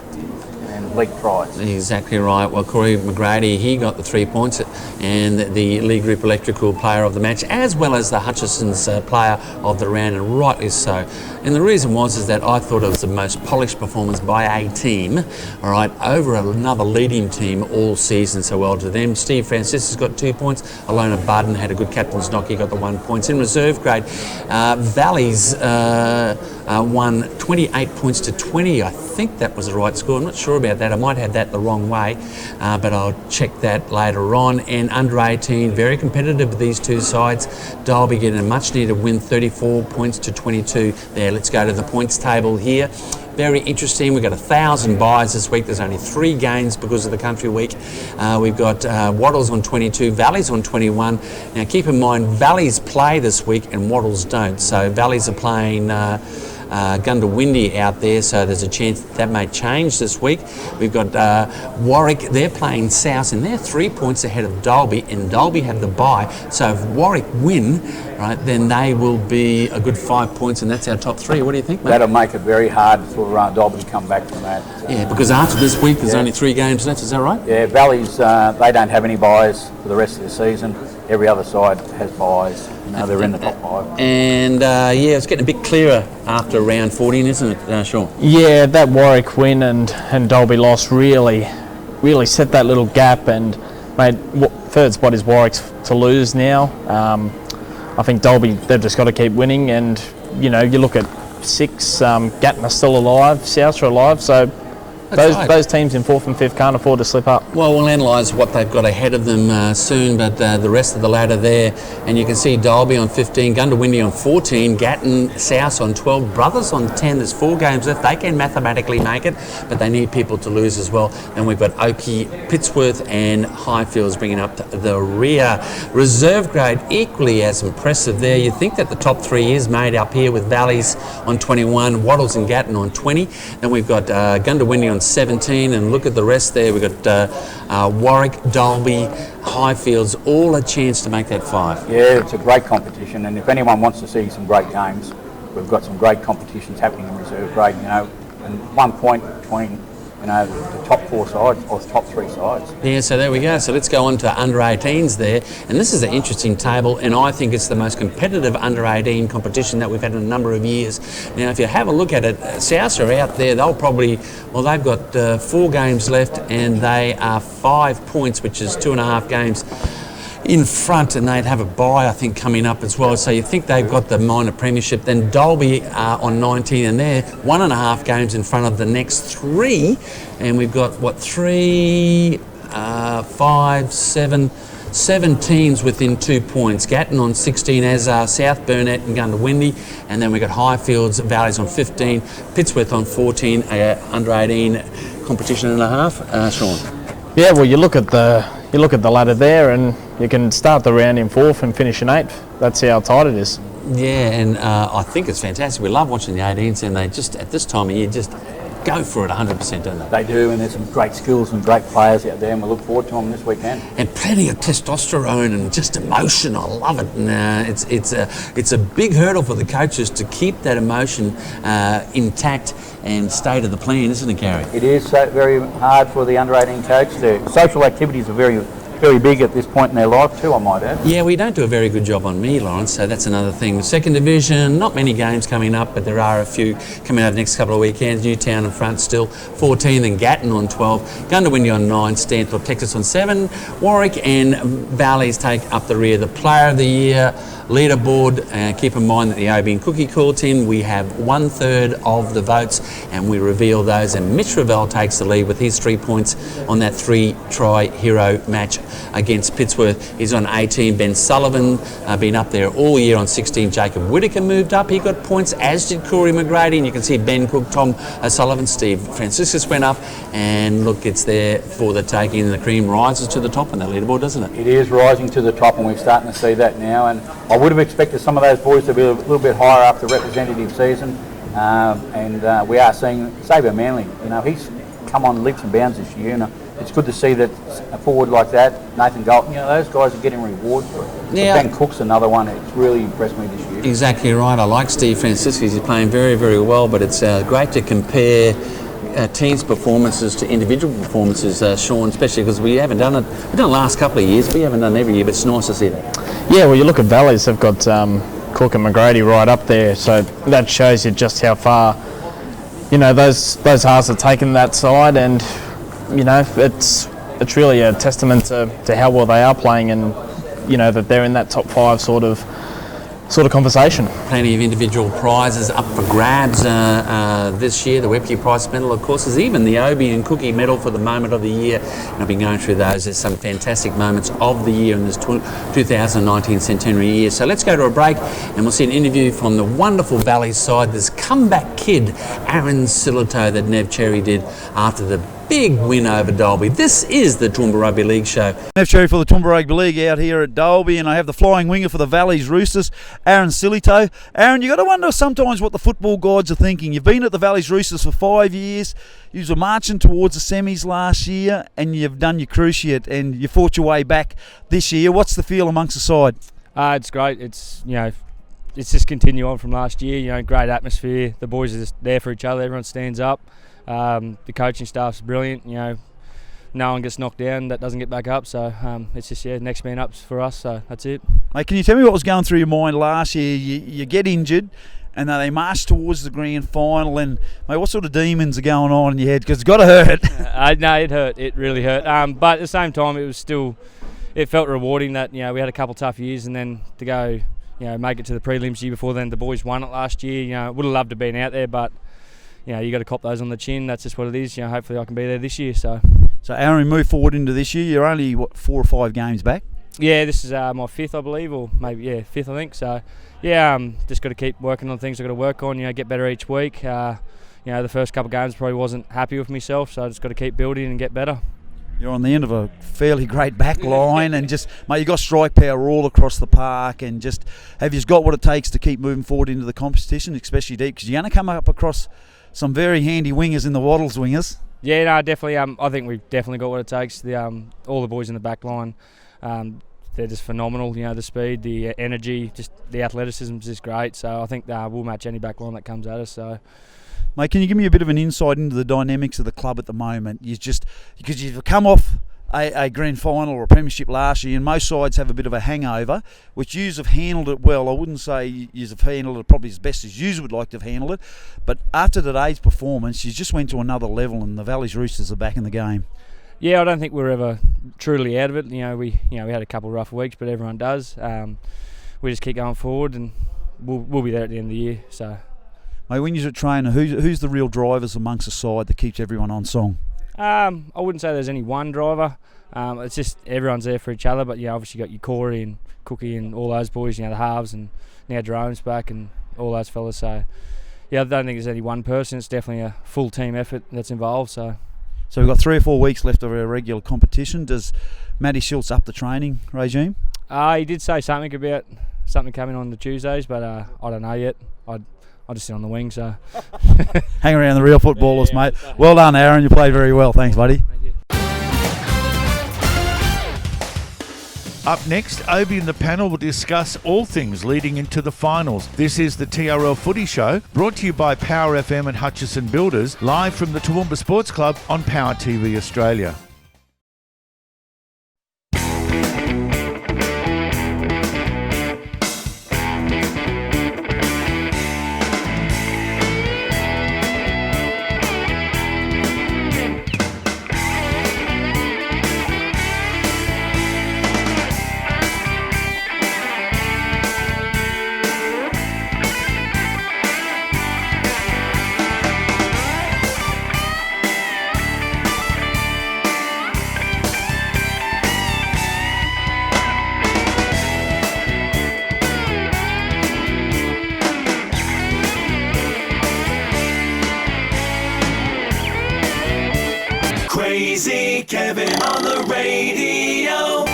and leak tries. Exactly right. Well, Corey McGrady, he got the 3 points, and the League Group Electrical player of the match, as well as the Hutchison's player of the round, and rightly so. And the reason is that I thought it was the most polished performance by a team, all right, over another leading team all season. So well to them. Steve Francis has got 2 points. Alona Budden had a good captain's knock. He got the 1 point. In reserve grade, Valleys won 28 points to 20. I think that was the right score. I'm not sure about that. I might have that the wrong way, but I'll check that later on. And under 18, very competitive with these two sides. Dalby getting a much needed win, 34 points to 22 there. Let's go to the points table here. Very interesting. We've got 1,000 buys this week. There's only 3 games because of the country week. We've got Wattles on 22, Valleys on 21. Now keep in mind, Valleys play this week and Wattles don't. So Valleys are playing Gundawindi out there, so there's a chance that may change this week. We've got Warwick, they're playing South, and they're 3 points ahead of Dalby, and Dalby have the bye. So if Warwick win, right, then they will be a good 5 points, and that's our top 3. What do you think, mate? That'll make it very hard for Dalby to come back from that. Yeah, because after this week, there's only 3 games left, is that right? Yeah, Valleys, they don't have any buys for the rest of the season. Every other side has buys. You know, they're in the top 5. And yeah, it's getting a bit clearer after round 14, isn't it, Sean? Yeah, that Warwick win and Dalby loss really set that little gap, and mate, third spot is Warwick's to lose now. I think Dalby, they've just got to keep winning, and you know, you look at 6, Gatton are still alive, South are alive, so Those teams in 4th and 5th can't afford to slip up. Well, we'll analyse what they've got ahead of them soon, but the rest of the ladder there, and you can see Dalby on 15, Gundawindi on 14, Gatton, South on 12, Brothers on 10. There's 4 games left. They can mathematically make it, but they need people to lose as well. Then we've got Oakey, Pittsworth and Highfields bringing up the rear. Reserve grade equally as impressive there. You'd think that the top 3 is made up here with Valleys on 21, Wattles and Gatton on 20. Then we've got Gundawindi on 17, and look at the rest there. We've got Warwick, Dalby, Highfields, all a chance to make that 5. Yeah, it's a great competition, and if anyone wants to see some great games, we've got some great competitions happening in reserve grade, and 1 point between, the top 4 sides or the top 3 sides. Yeah, so there we go. So let's go on to under 18s there. And this is an interesting table, and I think it's the most competitive under 18 competition that we've had in a number of years. Now, if you have a look at it, South are out there. They've got 4 games left, and they are 5 points, which is 2.5 games in front, and they'd have a bye, I think, coming up as well. So you think they've got the minor premiership. Then Dalby are on 19, and they're 1.5 games in front of the next 3. And we've got, 7 teams within 2 points. Gatton on 16, as are South, Burnett and Gundawindi. And then we've got Highfields, Valleys on 15, Pittsworth on 14, under 18 competition and a half. Sean? Yeah, well, you look at the ladder there, and you can start the round in 4th and finish in 8th. That's how tight it is. Yeah, and I think it's fantastic. We love watching the 18s, and they just, at this time of year, just go for it 100%, don't they? They do, and there's some great skills and great players out there, and we look forward to them this weekend. And plenty of testosterone and just emotion. I love it. And it's a big hurdle for the coaches to keep that emotion intact and stay to the plan, isn't it, Gary? It is very hard for the under 18 coach. The social activities are very big at this point in their life too, I might add. Yeah, we don't do a very good job on me, Lawrence, so that's another thing. Second division, not many games coming up, but there are a few coming over the next couple of weekends. Newtown in front still, 14, then Gatton on 12, Gundawindi on 9, Stanthorpe, Texas on 7, Warwick and Valleys take up the rear. The Player of the Year leaderboard, keep in mind that the OB and Cookie Call team, we have 1/3 of the votes, and we reveal those, and Mitch Ravel takes the lead with his 3 points on that 3-try hero match against Pittsworth. He's on 18. Ben Sullivan been up there all year on 16. Jacob Whittaker moved up. He got points, as did Corey McGrady, and you can see Ben Cook, Tom Sullivan, Steve Franciscus went up, and look, it's there for the taking, and the cream rises to the top on that leaderboard, doesn't it? It is rising to the top, and we're starting to see that now, and I would have expected some of those boys to be a little bit higher after the representative season, and we are seeing Xavier Manley. He's come on leaps and bounds this year, and it's good to see that a forward like that, Nathan Galton, those guys are getting reward for it. Yeah. Ben Cook's another one. It's really impressed me this year. Exactly right. I like Steve Franciscus. He's playing very, very well, but it's great to compare teams' performances to individual performances, Sean, especially because we haven't done it. We've done it the last couple of years, but we haven't done it every year, but it's nice to see that. Yeah, well, you look at Valleys, they've got Cook and McGrady right up there, so that shows you just how far, those hearts are taking that side, and, it's really a testament to how well they are playing, and, that they're in that top 5 sort of conversation. Plenty of individual prizes up for grabs this year. The Webke Prize Medal, of course, is even the Obie and Cookie Medal for the moment of the year. And I've been going through those. There's some fantastic moments of the year in this 2019 centenary year. So let's go to a break, and we'll see an interview from the wonderful Valley side, this comeback kid, Aaron Silito, that Nev Cherry did after the big win over Dalby. This is the Toowoomba Rugby League show. Nev Cherry for the Toowoomba Rugby League out here at Dalby, and I have the flying winger for the Valleys Roosters, Aaron Silito. Aaron, you got to wonder sometimes what the football gods are thinking. You've been at the Valleys Roosters for 5 years. You were marching towards the semis last year, and you've done your cruciate, and you fought your way back this year. What's the feel amongst the side? It's great. It's it's just continue on from last year. Great atmosphere. The boys are just there for each other. Everyone stands up. The coaching staff's brilliant. No one gets knocked down that doesn't get back up. So it's just next man up for us. So that's it. Mate, can you tell me what was going through your mind last year? You get injured, and then they march towards the grand final. And mate, what sort of demons are going on in your head? Because it's got to hurt. No, it hurt. It really hurt. But at the same time, it felt rewarding that we had a couple tough years, and then to go make it to the prelims year before then. The boys won it last year. Would have loved to have been out there, but you know, you got to cop those on the chin. That's just what it is. You know, hopefully I can be there this year. So Aaron, move forward into this year. You're only 4 or 5 games back. Yeah, this is my 5th, I believe, or maybe 5th, I think. So just got to keep working on things I've got to work on. You know, get better each week. You know, the first couple of games probably wasn't happy with myself, so I just got to keep building and get better. You're on the end of a fairly great back line, and just, mate, you got strike power all across the park, and just have you got what it takes to keep moving forward into the competition, especially deep, because you're going to come up across some very handy wingers in the Waddles wingers. Yeah, no, definitely. I think we've definitely got what it takes. All the boys in the back line, they're just phenomenal. You know, the speed, the energy, just the athleticism is just great. So I think we'll match any back line that comes at us. So. Mate, can you give me a bit of an insight into the dynamics of the club at the moment? Because you've come off a grand final or a premiership last year, and most sides have a bit of a hangover, which yous have handled it well. I wouldn't say yous have handled it probably as best as yous would like to have handled it, but after today's performance, you just went to another level, and the Valley's Roosters are back in the game. Yeah, I don't think we're ever truly out of it. You know, we had a couple of rough weeks, but everyone does. We just keep going forward, and we'll be there at the end of the year. So. Mate, when you're a trainer, who's the real drivers amongst the side that keeps everyone on song? I wouldn't say there's any one driver. It's just everyone's there for each other. But obviously you got your Corey and Cookie and all those boys. The halves, and now Jerome's back and all those fellas. So I don't think there's any one person. It's definitely a full team effort that's involved. So we've got 3 or 4 weeks left of our regular competition. Does Matty Schultz up the training regime? He did say something about something coming on the Tuesdays, but I don't know yet. I'll just sit on the wing, so. Hang around the real footballers, mate. Well done, Aaron. You played very well. Thanks, buddy. Thank you. Up next, Obi and the panel will discuss all things leading into the finals. This is the TRL Footy Show, brought to you by Power FM and Hutchison Builders, live from the Toowoomba Sports Club on Power TV Australia. Crazy Kevin on the radio.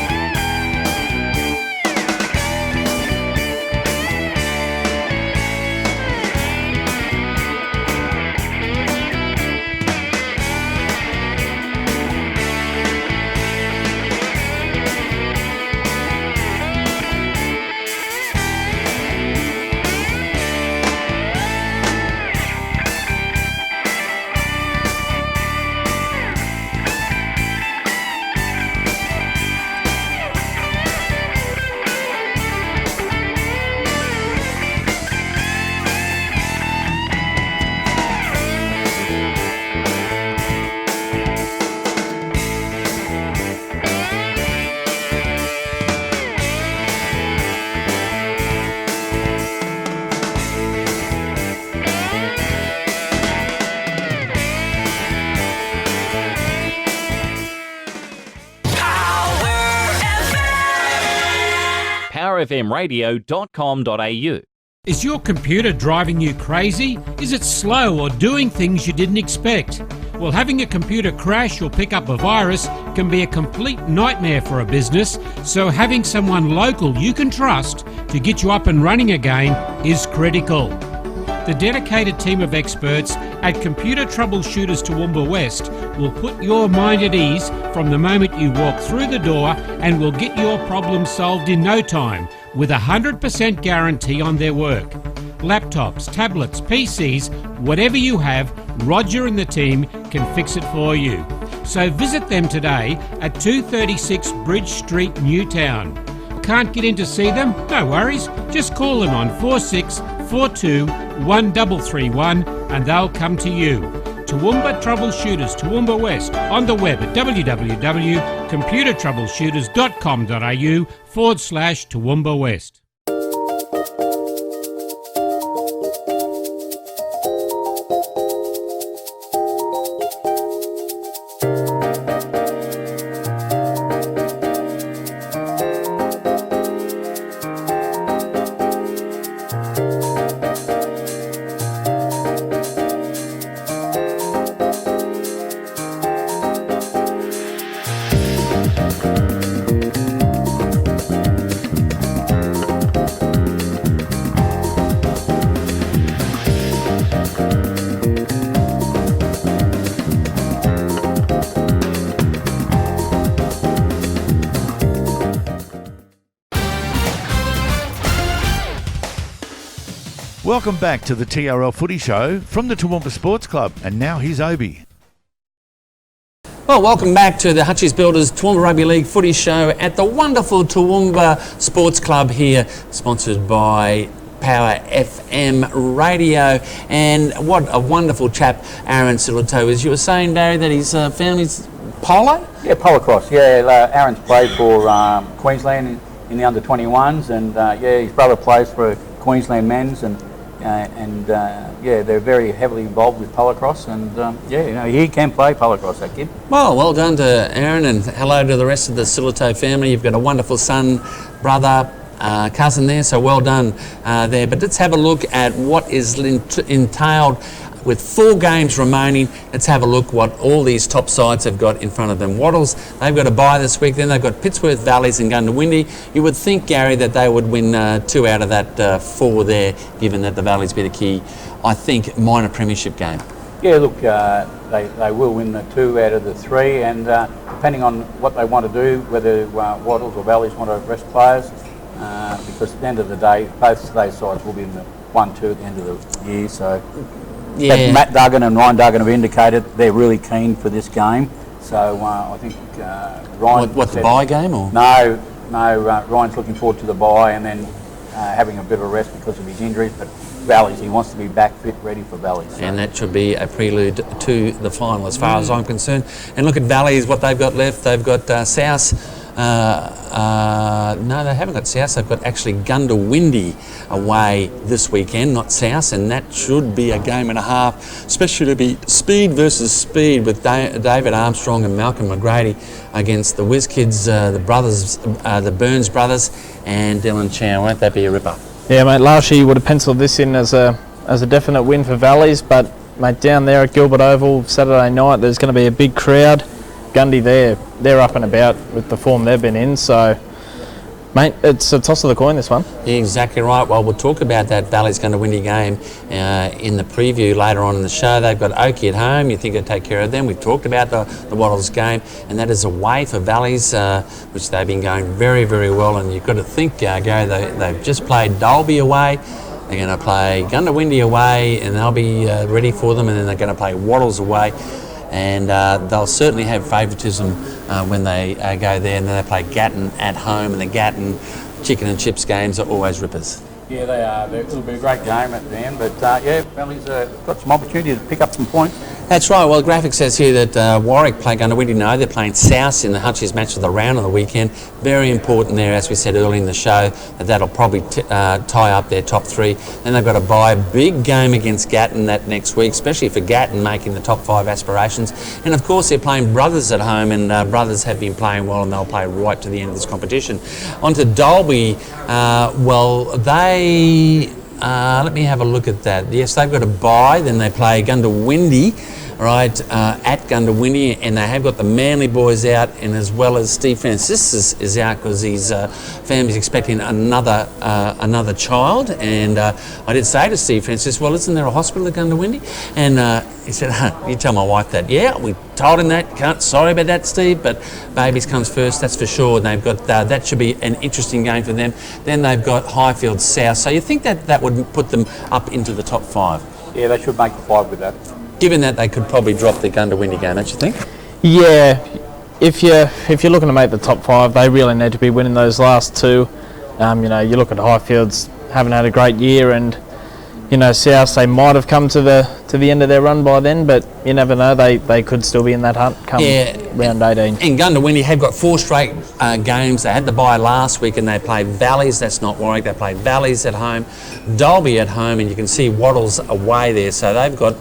powerfmradio.com.au. Is your computer driving you crazy? Is it slow or doing things you didn't expect? Well, having a computer crash or pick up a virus can be a complete nightmare for a business, so having someone local you can trust to get you up and running again is critical. The dedicated team of experts at Computer Troubleshooters Toowoomba West will put your mind at ease from the moment you walk through the door and will get your problem solved in no time with a 100% guarantee on their work. Laptops, tablets, PCs, whatever you have, Roger and the team can fix it for you. So visit them today at 236 Bridge Street, Newtown. Can't get in to see them? No worries. Just call them on 4642 1331 and they'll come to you. Toowoomba Troubleshooters, Toowoomba West, on the web at www.computertroubleshooters.com.au/Toowoomba West. Welcome back to the TRL Footy Show from the Toowoomba Sports Club. And now here's Obi. Well, welcome back to the Hutchies Builders Toowoomba Rugby League Footy Show at the wonderful Toowoomba Sports Club here, sponsored by Power FM Radio. And what a wonderful chap Aaron Silito is. You were saying, Barry, that his family's polo? Yeah, polo cross. Yeah, Aaron's played for Queensland in the under-21s, and yeah, his brother plays for Queensland men's, and yeah, they're very heavily involved with polo cross, and yeah, you know, he can play polo cross, that kid. Well done to Aaron, and hello to the rest of the Silito family. You've got a wonderful son, brother, cousin there, so well done there. But let's have a look at what is entailed with 4 games remaining. Let's have a look what all these top sides have got in front of them. Wattles, they've got a bye this week. Then they've got Pittsworth, Valleys and Gundawindi. You would think, Gary, that they would win 2 out of that 4 there, given that the Valleys be the key, I think, minor premiership game. Yeah, look, they will win the 2 out of the 3, and depending on what they want to do, whether Wattles or Valleys want to rest players, because at the end of the day, both of those sides will be in the 1-2 at the end of the year, so... Yeah. Matt Duggan and Ryan Duggan have indicated they're really keen for this game. So I think Ryan... What, the bye game? Or? No, Ryan's looking forward to the bye and then having a bit of a rest because of his injuries. But Valleys, he wants to be back fit, ready for Valleys. So. And that should be a prelude to the final as far as I'm concerned. And look at Valleys, what they've got left. They've got South. No, they haven't got South. They've got actually Gundawindi away this weekend, not South, and that should be a game and a half, especially to be speed versus speed with David Armstrong and Malcolm McGrady against the Whiz Kids, the brothers, the Burns brothers, and Dylan Chow. Won't that be a ripper? Yeah, mate. Last year you would have penciled this in as a definite win for Valleys, but mate, down there at Gilbert Oval Saturday night, there's going to be a big crowd. Gundy, they're up and about with the form they've been in, so mate, it's a toss of the coin, this one. Yeah, exactly right. Well, we'll talk about that Valley's Gundawindi game in the preview later on in the show. They've got Oakey at home. You think they'd take care of them. We've talked about the Wattles game, and that is away for Valleys, which they've been going very, very well. And you've got to think, Gary, they've just played Dalby away. They're going to play Gundawindi away, and they'll be ready for them, and then they're going to play Wattles away. And they'll certainly have favouritism when they go there, and then they play Gatton at home, and the Gatton chicken and chips games are always rippers. Yeah, they are. It'll be a great game at the end, but yeah, Valley's got some opportunity to pick up some points. That's right. Well, the graphic says here that Warwick play Gundawindi. No, they're playing South in the Hutchies match of the round on the weekend. Very important there, as we said earlier in the show, that'll probably tie up their top 3. Then they've got to buy a big game against Gatton that next week, especially for Gatton making the top 5 aspirations. And of course, they're playing Brothers at home, and Brothers have been playing well, and they'll play right to the end of this competition. On to Dalby. Well, they... let me have a look at that. Yes, they've got a bye, then they play Gundawindi, right, at Gundawindi, and they have got the Manly boys out, and as well as Steve Francis is out because his family's expecting another child. And I did say to Steve Francis, well, isn't there a hospital at Gundawindi? And he said, you tell my wife that. Yeah, we told him that. Sorry about that, Steve, but babies comes first, that's for sure. And they've got that should be an interesting game for them. Then they've got Highfield South. So you think that would put them up into the top 5? Yeah, they should make the 5 with that. Given that they could probably drop the Gundawindi game, don't you think? Yeah, if you're looking to make the top 5, they really need to be winning those last 2. You know, you look at Highfields, haven't had a great year, and you know, South, they might have come to the end of their run by then, but you never know, they could still be in that hunt come round 18. And Gundawindi have got 4 straight games. They had the bye last week, and they played Valleys. That's not Warwick. They played Valleys at home, Dalby at home, and you can see Wattles away there. So they've got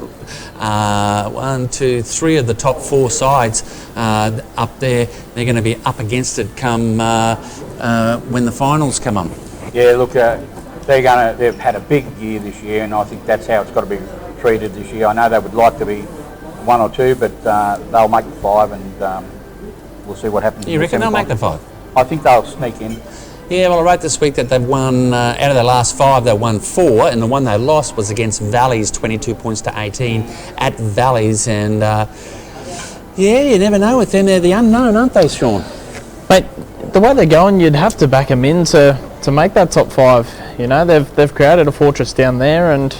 1, 2, 3 of the top 4 sides up there. They're going to be up against it come when the finals come on. Yeah, look, they've had a big year this year, and I think that's how it's got to be treated this year. I know they would like to be 1 or 2, but they'll make the 5, and we'll see what happens. You reckon they'll make the 5? I think they'll sneak in. Yeah, well, I wrote this week that they've won, out of their last 5, they won 4, and the one they lost was against Valleys, 22 points to 18 at Valleys, and yeah, you never know with them. They're the unknown, aren't they, Sean? Mate, the way they're going, you'd have to back them in to to make that top 5. You know, they've created a fortress down there, and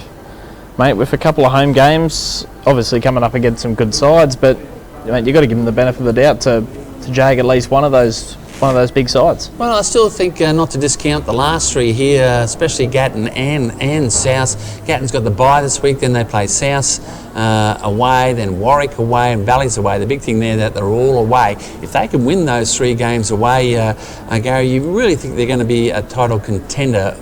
mate, with a couple of home games, obviously coming up against some good sides, but mate, you've got to give them the benefit of the doubt to jag at least one of those big sides. Well, I still think not to discount the last 3 here, especially Gatton and South. Gatton's got the bye this week, then they play South away, then Warwick away and Valley's away. The big thing there that they're all away. If they can win those 3 games away, Gary, you really think they're going to be a title contender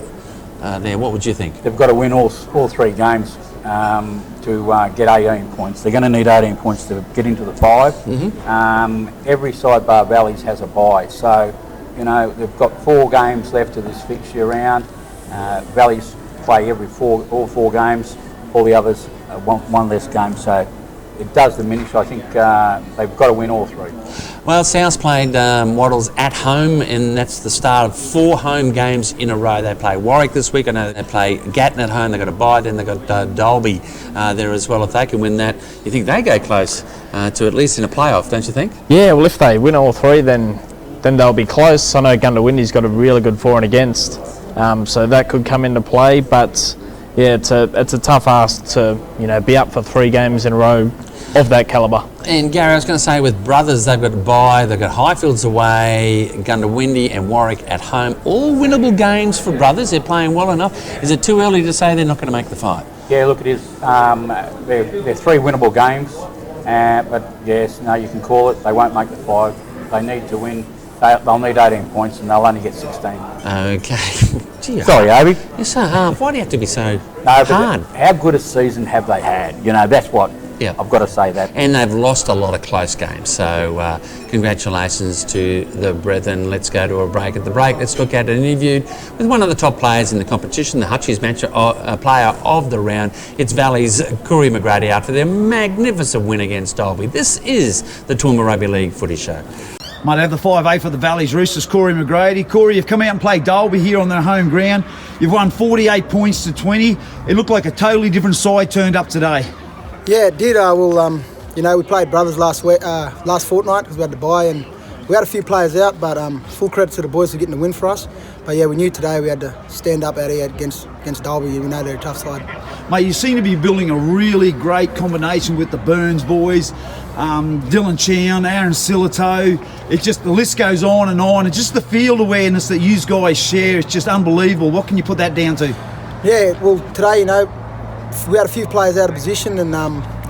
there? What would you think? They've got to win all 3 games to get 18 points. They're going to need 18 points to get into the 5. Every side bar Valleys has a bye, so you know they've got 4 games left of this fixture round. Valleys play all 4 games. All the others one less game, so it does diminish. I think they've got to win all 3. Well, South played Wattles at home, and that's the start of 4 home games in a row. They play Warwick this week. I know they play Gatton at home. They've got a bye, then they've got Dalby there as well. If they can win that, you think they go close to at least in a playoff, don't you think? Yeah, well, if they win all 3, then they'll be close. I know Gundawindi's got a really good for and against, so that could come into play. But yeah, it's a tough ask to be up for 3 games in a row of that calibre. And Gary, I was going to say with Brothers, they've got a bye, they've got Highfields away, Gundawindi and Warwick at home. All winnable games for Brothers. They're playing well enough. Is it too early to say they're not going to make the 5? Yeah, look, it is. They're 3 winnable games, but yes, no, you can call it. They won't make the 5. They need to win. They'll need 18 points, and they'll only get 16. Okay. Gee, sorry, Abby. You're so hard. Why do you have to be so hard? How good a season have they had? That's what. Yeah, I've got to say that. And they've lost a lot of close games, so congratulations to the brethren. Let's go to a break. At the break, let's look at an interview with one of the top players in the competition, the Hutchies player of the round. It's Valley's Corey McGrady after their magnificent win against Dalby. This is the Toowoomba Rugby League Footy Show. Might have the 5A for the Valleys Roosters, Corey McGrady. Corey, you've come out and played Dalby here on their home ground. You've won 48 points to 20. It looked like a totally different side turned up today. Yeah, it did. We played Brothers last fortnight because we had to bye, and we had a few players out, but full credit to the boys for getting the win for us. But yeah, we knew today we had to stand up out here against Dalby. We know they're a tough side. Mate, you seem to be building a really great combination with the Burns boys, Dylan Chown, Aaron Silito. It's just, the list goes on, and it's just the field awareness that you guys share. It's just unbelievable. What can you put that down to? Yeah, well, today, we had a few players out of position, and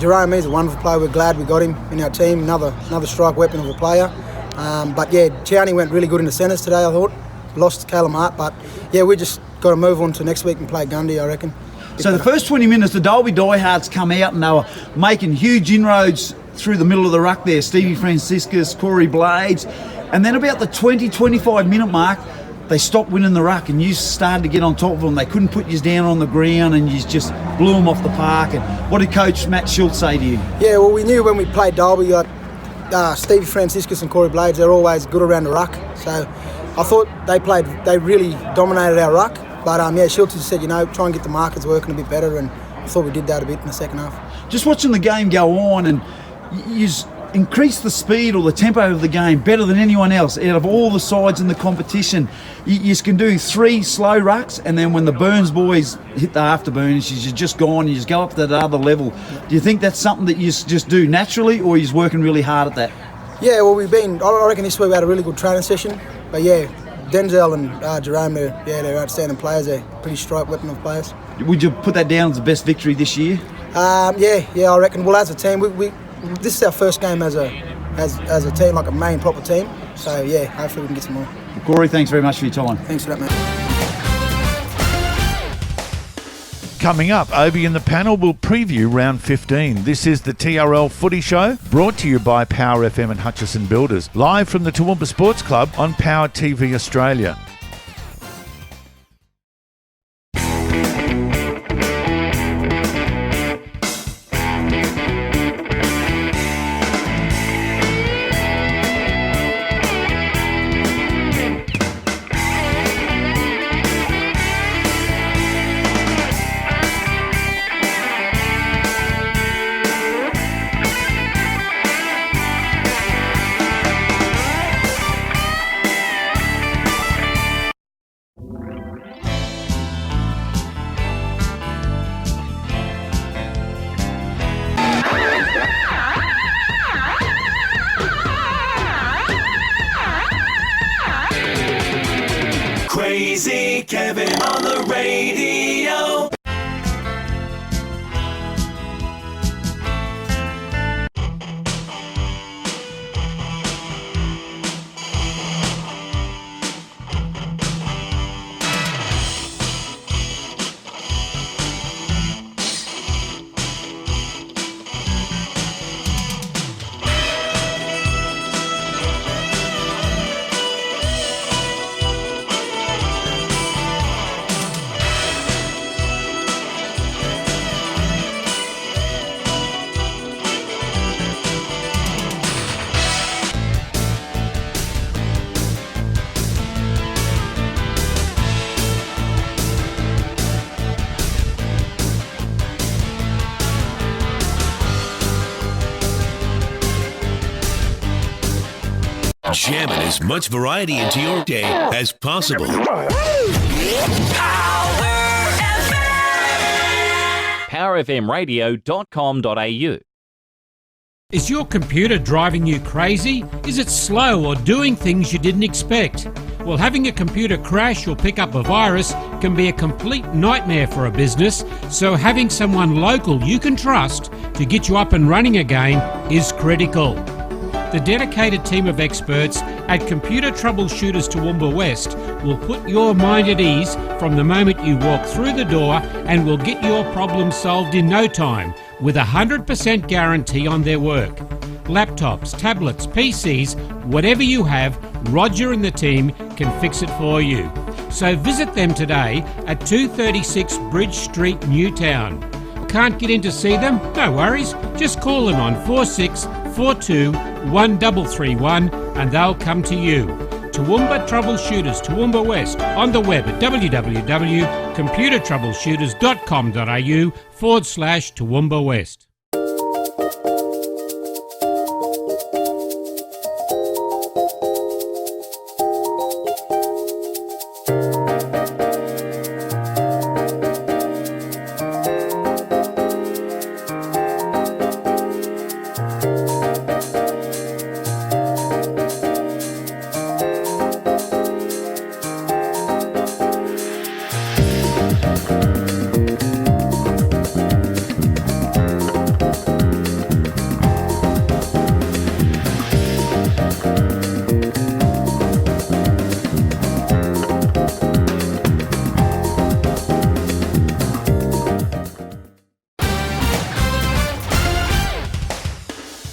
Jerome is a wonderful player. We're glad we got him in our team. Another strike weapon of a player. But yeah, Chowney went really good in the centres today, I thought. Lost Calum Hart, but yeah, we just got to move on to next week and play Gundy, I reckon. So the first 20 minutes, the Dalby diehards come out and they were making huge inroads through the middle of the ruck there. Stevie Franciscus, Corey Blades, and then about the 20-25 minute mark, they stopped winning the ruck and you started to get on top of them. They couldn't put you down on the ground and you just blew them off the park. And what did Coach Matt Schultz say to you? Yeah, well, we knew when we played Dalby, Stevie Franciscus and Corey Blades, they're always good around the ruck. So I thought they really dominated our ruck. But Schultz just said, try and get the markers working a bit better, and I thought we did that a bit in the second half. Just watching the game go on, and you increase the speed or the tempo of the game better than anyone else out of all the sides in the competition. You can do 3 slow rucks, and then when the Burns boys hit the afterburners, you're just gone, you just go up to that other level. Do you think that's something that you just do naturally, or you're working really hard at that? Yeah, well, I reckon this week we had a really good training session, but yeah, Denzel and Jerome, they're outstanding players. They're pretty strike weapon of players. Would you put that down as the best victory this year? Yeah, I reckon. Well, as a team, this is our first game as a team, like a main proper team. So yeah, hopefully we can get some more. Corey, thanks very much for your time. Thanks for that, mate. Coming up, Obi and the panel will preview round 15. This is the TRL Footy Show, brought to you by Power FM and Hutchison Builders, live from the Toowoomba Sports Club on Power TV Australia. Kevin on the radio. Jamming as much variety into your day as possible. PowerFMRadio.com.au. Is your computer driving you crazy? Is it slow or doing things you didn't expect? Well, having a computer crash or pick up a virus can be a complete nightmare for a business, so having someone local you can trust to get you up and running again is critical. The dedicated team of experts at Computer Troubleshooters Toowoomba West will put your mind at ease from the moment you walk through the door and will get your problem solved in no time with a 100% guarantee on their work. Laptops, tablets, PCs, whatever you have, Roger and the team can fix it for you. So visit them today at 236 Bridge Street, Newtown. Can't get in to see them? No worries. Just call them on 4642 1331 and they'll come to you. Toowoomba Troubleshooters Toowoomba West on the web at www.computertroubleshooters.com.au/Toowoomba West.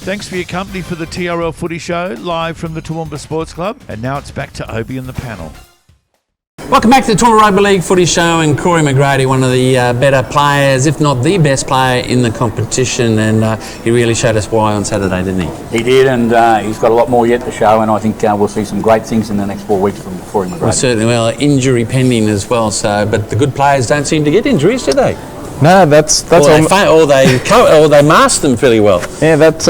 Thanks for your company for the TRL Footy Show, live from the Toowoomba Sports Club. And now it's back to Obie and the panel. Welcome back to the Toowoomba Rugby League Footy Show, and Corey McGrady, one of the better players, if not the best player in the competition, and he really showed us why on Saturday, didn't he? He did, and he's got a lot more yet to show, and I think we'll see some great things in the next 4 weeks from Corey McGrady. Well, certainly, injury pending as well, so, but the good players don't seem to get injuries, do they? No, that's or they mask them fairly well. Yeah, that's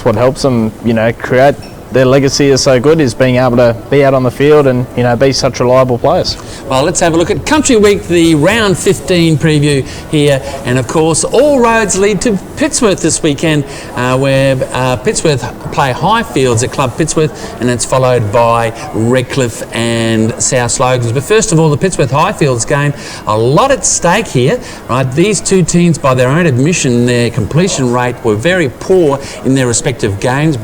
what helps them, create their legacy is so good, is being able to be out on the field and be such reliable players. Well, let's have a look at Country Week, the round 15 preview here, and of course all roads lead to Pittsworth this weekend, where Pittsworth play Highfields at Club Pittsworth, and it's followed by Redcliffe and South Slogans. But first of all, the Pittsworth Highfields game, a lot at stake here, right? These two teams, by their own admission, their completion rate were very poor in their respective games.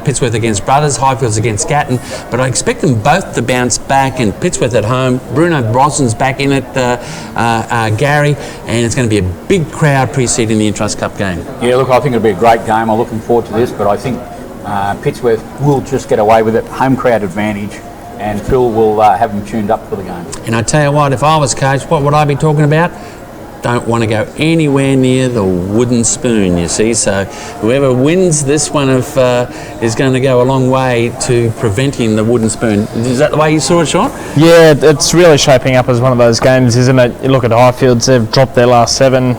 Pittsworth against Brothers, Highfields against Gatton, but I expect them both to bounce back, and Pittsworth at home, Bruno Brosnan's back in it, Gary, and it's going to be a big crowd preceding the Intrust Cup game. Yeah, look, I think it'll be a great game. I'm looking forward to this, but I think Pittsworth will just get away with it, home crowd advantage, and Phil will have them tuned up for the game. And I tell you what, if I was coach, what would I be talking about? Don't want to go anywhere near the wooden spoon, you see. So whoever wins this one is going to go a long way to preventing the wooden spoon. Is that the way you saw it, Sean? Yeah, it's really shaping up as one of those games, isn't it? You look at Highfields, they've dropped their last 7,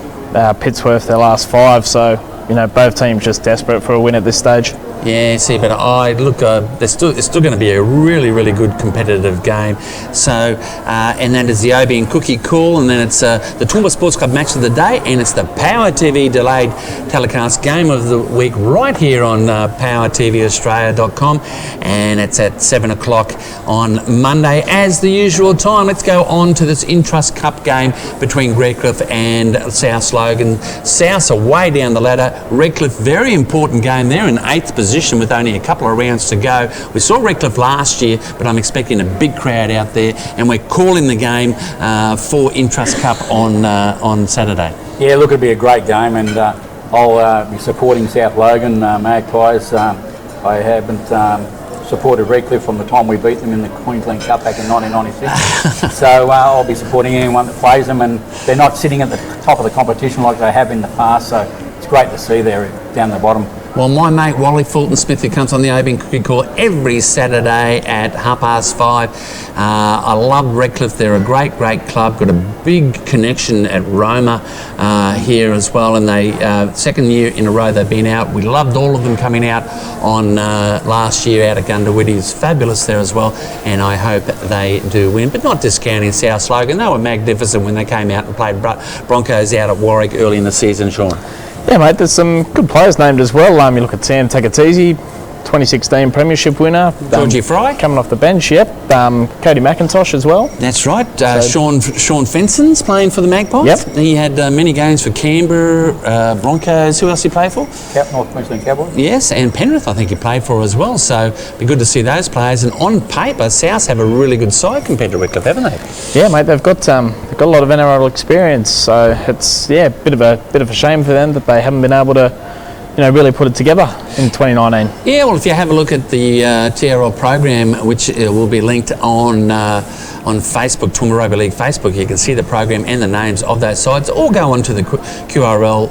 Pittsworth their last 5, so both teams just desperate for a win at this stage. Yeah, see, but it's still going to be a really, really good competitive game. So, and that is the Obie and Cookie Call, and then it's the Toowoomba Sports Club Match of the Day, and it's the Power TV delayed telecast game of the week right here on PowerTVAustralia.com, and it's at 7 o'clock on Monday as the usual time. Let's go on to this Intrust Cup game between Redcliffe and South Logan. South are way down the ladder. Redcliffe, very important game. They're in 8th position with only a couple of rounds to go. We saw Redcliffe last year, but I'm expecting a big crowd out there, and we're calling the game for Intrust Cup on Saturday. Yeah, look, it'll be a great game, and I'll be supporting South Logan Magpies. I haven't supported Redcliffe from the time we beat them in the Queensland Cup back in 1996. So I'll be supporting anyone that plays them, and they're not sitting at the top of the competition like they have in the past, so it's great to see they're down the bottom. Well, my mate Wally Fulton-Smith, who comes on the Obie and Cookie Call every Saturday at 5:30. I love Redcliffe. They're a great, great club. Got a big connection at Roma here as well, and they second year in a row they've been out. We loved all of them coming out on last year out at Gundawiddy. It's fabulous there as well, and I hope they do win. But not discounting South Logan. They were magnificent when they came out and played Broncos out at Warwick early in the season, Sean. Yeah, mate, there's some good players named as well. You look at Sam Takatizi, 2016 Premiership winner. Georgie Fry. Coming off the bench, yep. Cody McIntosh as well. That's right. Sean Fenson's playing for the Magpies. Yep. He had many games for Canberra, Broncos. Who else he played for? North Queensland Cowboys. Yes, and Penrith I think he played for as well. So it'd be good to see those players. And on paper, South have a really good side compared to Redcliffe, haven't they? Yeah, mate, they've got a lot of NRL experience. So it's a bit of a shame for them that they haven't been able to really put it together in 2019. Yeah, well, if you have a look at the TRL program, which will be linked on Facebook, Toowoomba Rugby League Facebook, you can see the program and the names of those sides. Or go onto the QRL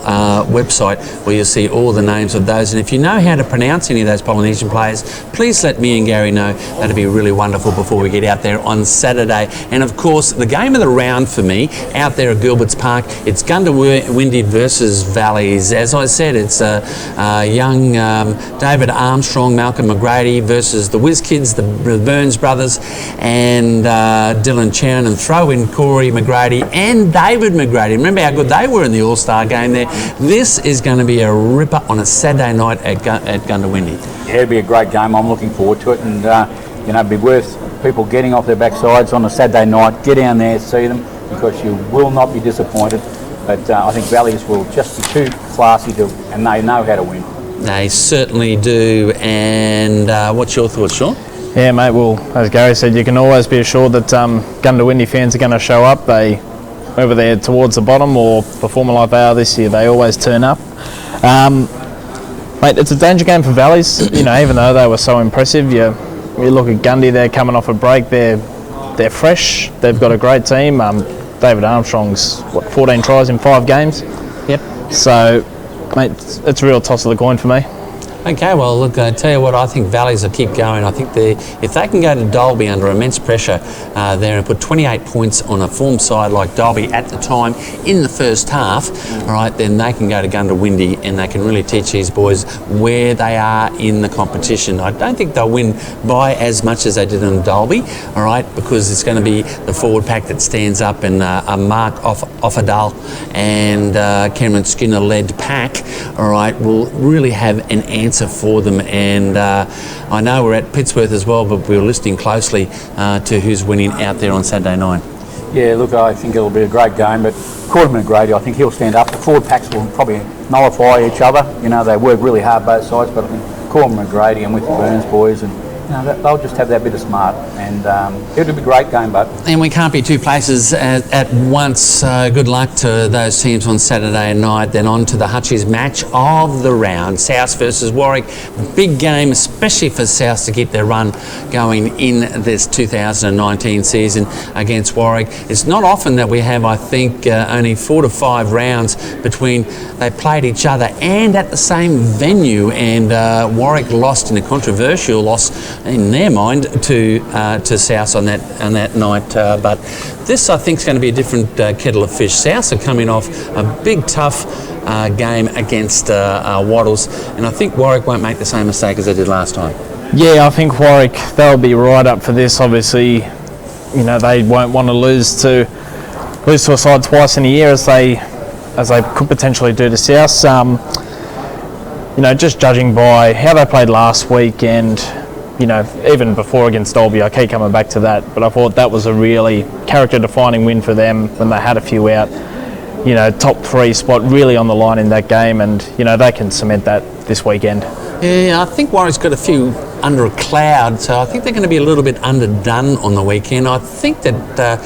website where you'll see all the names of those. And if you know how to pronounce any of those Polynesian players, please let me and Gary know. That'd be really wonderful before we get out there on Saturday. And of course, the game of the round for me out there at Gilbert's Park, it's Gundawindi versus Valleys. As I said, it's young David Armstrong, Malcolm McGrady versus the Whiz Kids, the Burns brothers, and Dylan Chan, and throw in Corey McGrady and David McGrady. Remember how good they were in the All-Star game there. This is going to be a ripper on a Saturday night at Gundawindi. Yeah, it'll be a great game. I'm looking forward to it, and it'd be worth people getting off their backsides on a Saturday night. Get down there, see them, because you will not be disappointed. But I think Valleys will just be too classy and they know how to win. They certainly do. And what's your thoughts, Sean? Yeah, mate, well, as Gary said, you can always be assured that Gundawindi fans are going to show up. Whether they're towards the bottom or performing like they are this year, they always turn up. Mate, it's a danger game for Valleys. Even though they were so impressive, you look at Gundy, they're coming off a break, they're fresh, they've got a great team. David Armstrong's, 14 tries in 5 games? Yep. So, mate, it's a real toss of the coin for me. Okay, well, look, I tell you what, I think Valleys will keep going. I think if they can go to Dalby under immense pressure there and put 28 points on a form side like Dalby at the time in the first half, all right, then they can go to Gundawindi and they can really teach these boys where they are in the competition. I don't think they'll win by as much as they did in Dalby, all right, because it's going to be the forward pack that stands up, and a Mark Offerdale and Cameron Skinner-led pack, all right, will really have an answer for them. And I know we're at Pittsworth as well, but we're listening closely to who's winning out there on Saturday night. Yeah, look, I think it'll be a great game, but Corey McGrady, I think he'll stand up. The forward packs will probably nullify each other. They work really hard both sides, but I think Corey McGrady and with the Burns boys, and they'll just have that bit of smart, and it'll be a great game, bud. And we can't be two places at once. Good luck to those teams on Saturday night. Then on to the Hutchies match of the round. South versus Warwick. Big game, especially for South to keep their run going in this 2019 season against Warwick. It's not often that we have, I think, only 4 to 5 rounds between they played each other and at the same venue, and Warwick lost in a controversial loss in their mind to South on that night, but this I think is going to be a different kettle of fish. South are coming off a big tough game against Wattles, and I think Warwick won't make the same mistake as they did last time. Yeah, I think Warwick, they'll be right up for this. Obviously, they won't want to lose to a side twice in a year as they could potentially do to South. Just judging by how they played last week and even before against Dalby, I keep coming back to that, but I thought that was a really character-defining win for them when they had a few out. Top 3 spot really on the line in that game, and they can cement that this weekend. Yeah, I think Warwick's got a few under a cloud, so I think they're going to be a little bit underdone on the weekend. I think that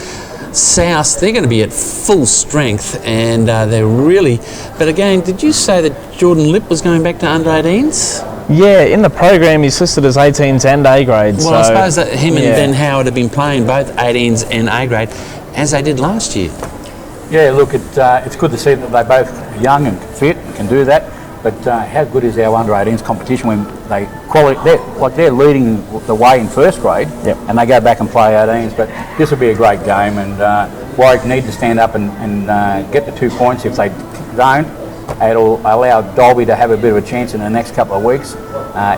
South, they're going to be at full strength, and they're really... But again, did you say that Jordan Lipp was going back to under-18s? Yeah, in the program he's listed as 18s and A grade. Well, I suppose that him and Ben Howard have been playing both 18s and A grade, as they did last year. Yeah, look, it's good to see that they're both young and fit and can do that. But how good is our under-18s competition when they're leading the way in first grade, and they go back and play 18s. But this will be a great game, and Warwick need to stand up and get the 2 points. If they don't, it'll allow Dalby to have a bit of a chance in the next couple of weeks.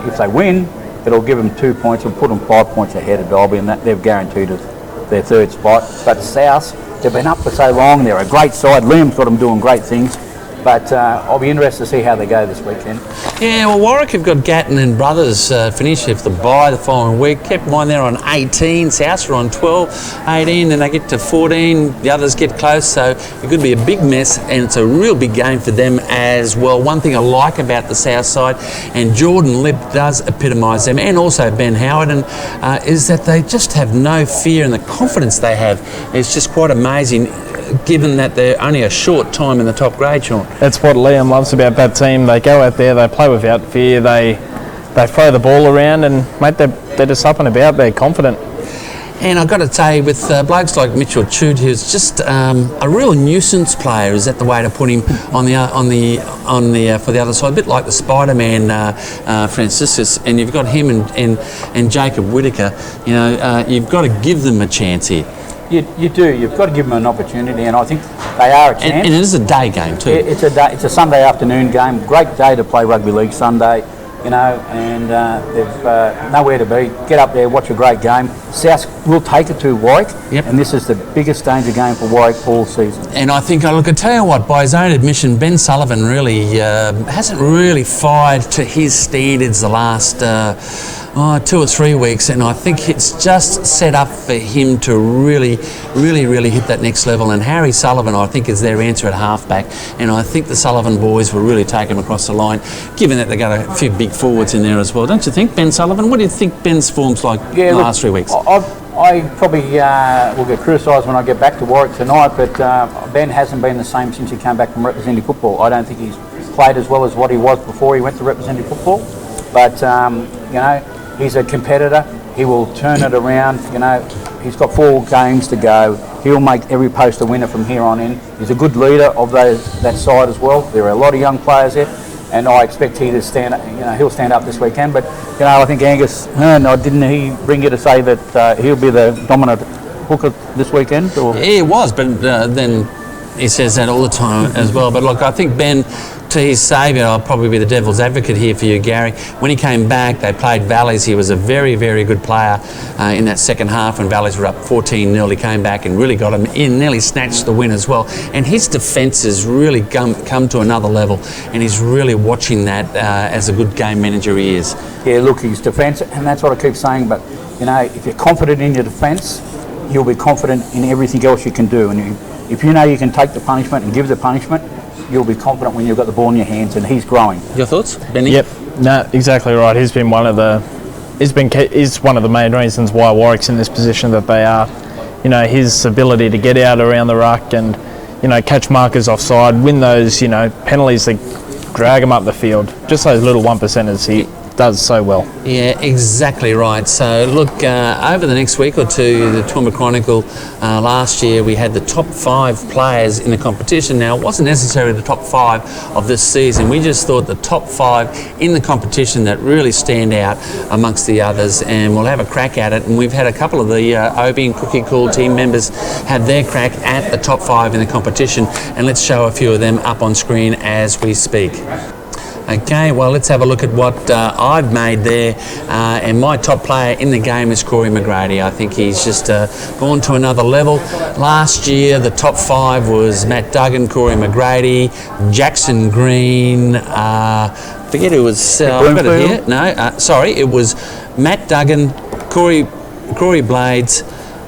If they win, it'll give them 2 points. It'll put them 5 points ahead of Dalby, and that they've guaranteed their 3rd spot. But South, they've been up for so long. They're a great side. Liam's got them doing great things. But I'll be interested to see how they go this weekend. Yeah, well, Warwick have got Gatton and Brothers finish with the bye the following week. Kept mine there on 18. South are on 12, 18, then they get to 14. The others get close, so it could be a big mess, and it's a real big game for them as well. One thing I like about the South side, and Jordan Lipp does epitomise them, and also Ben Howard, and is that they just have no fear, and the confidence they have is just quite amazing, given that they're only a short time in the top grade, Sean. That's what Liam loves about that team. They go out there, they play without fear, they throw the ball around, and mate, they're just up and about, they're confident. And I've got to say, with blokes like Mitchell Chute, who's just a real nuisance player, is that the way to put him on the for the other side, a bit like the Spider-Man Franciscus, and you've got him and Jacob Whitaker. You've got to give them a chance here. You do. You've got to give them an opportunity, and I think they are a chance. And it is a day game too. It's a Sunday afternoon game. Great day to play rugby league Sunday, and they've nowhere to be. Get up there, watch a great game. South will take it to Warwick, and this is the biggest danger game for Warwick all season. And I think, I tell you what, by his own admission, Ben Sullivan really hasn't really fired to his standards the last 2 or 3 weeks, and I think it's just set up for him to really hit that next level. And Harry Sullivan, I think, is their answer at halfback, and I think the Sullivan boys will really take him across the line, given that they've got a few big forwards in there as well. Don't you think, Ben Sullivan? What do you think Ben's form's like the last 3 weeks? I probably will get criticised when I get back to Warwick tonight, but Ben hasn't been the same since he came back from representing football. I don't think he's played as well as what he was before he went to representing football, but he's a competitor. He will turn it around. He's got 4 games to go. He'll make every post a winner from here on in. He's a good leader of that side as well. There are a lot of young players there, and I expect he to stand up. He'll stand up this weekend. But I think Angus, didn't he bring you to say that he'll be the dominant hooker this weekend? Or? Yeah, he was, but then he says that all the time as well. But look, I think Ben, to his saviour, I'll probably be the devil's advocate here for you, Gary. When he came back, they played Valleys. He was a very, very good player in that second half, and Valleys were up 14-0. He came back and really got him in, nearly snatched the win as well. And his defence has really come to another level, and he's really watching that as a good game manager he is. Yeah, look, his defence, and that's what I keep saying, but, if you're confident in your defence, you'll be confident in everything else you can do. And if you know you can take the punishment and give the punishment, you'll be confident when you've got the ball in your hands, and he's growing. Your thoughts, Benny? Yep, no, exactly right. He's one of the main reasons why Warwick's in this position that they are. His ability to get out around the ruck and catch markers offside, win those penalties that drag him up the field. Just those little 1%ers. does so well. Yeah, exactly right. So look, over the next week or two, the Toowoomba Chronicle, last year we had the top 5 players in the competition. Now, it wasn't necessarily the top 5 of this season. We just thought the top 5 in the competition that really stand out amongst the others, and we'll have a crack at it. And we've had a couple of the Obi and Cookie Call team members have their crack at the top 5 in the competition, and let's show a few of them up on screen as we speak. Okay, well, let's have a look at what I've made there. And my top player in the game is Corey McGrady. I think he's just gone to another level. Last year, the top 5 was Matt Duggan, Corey McGrady, Jackson Green, forget who was... I've got it here. No, sorry, it was Matt Duggan, Corey Blades...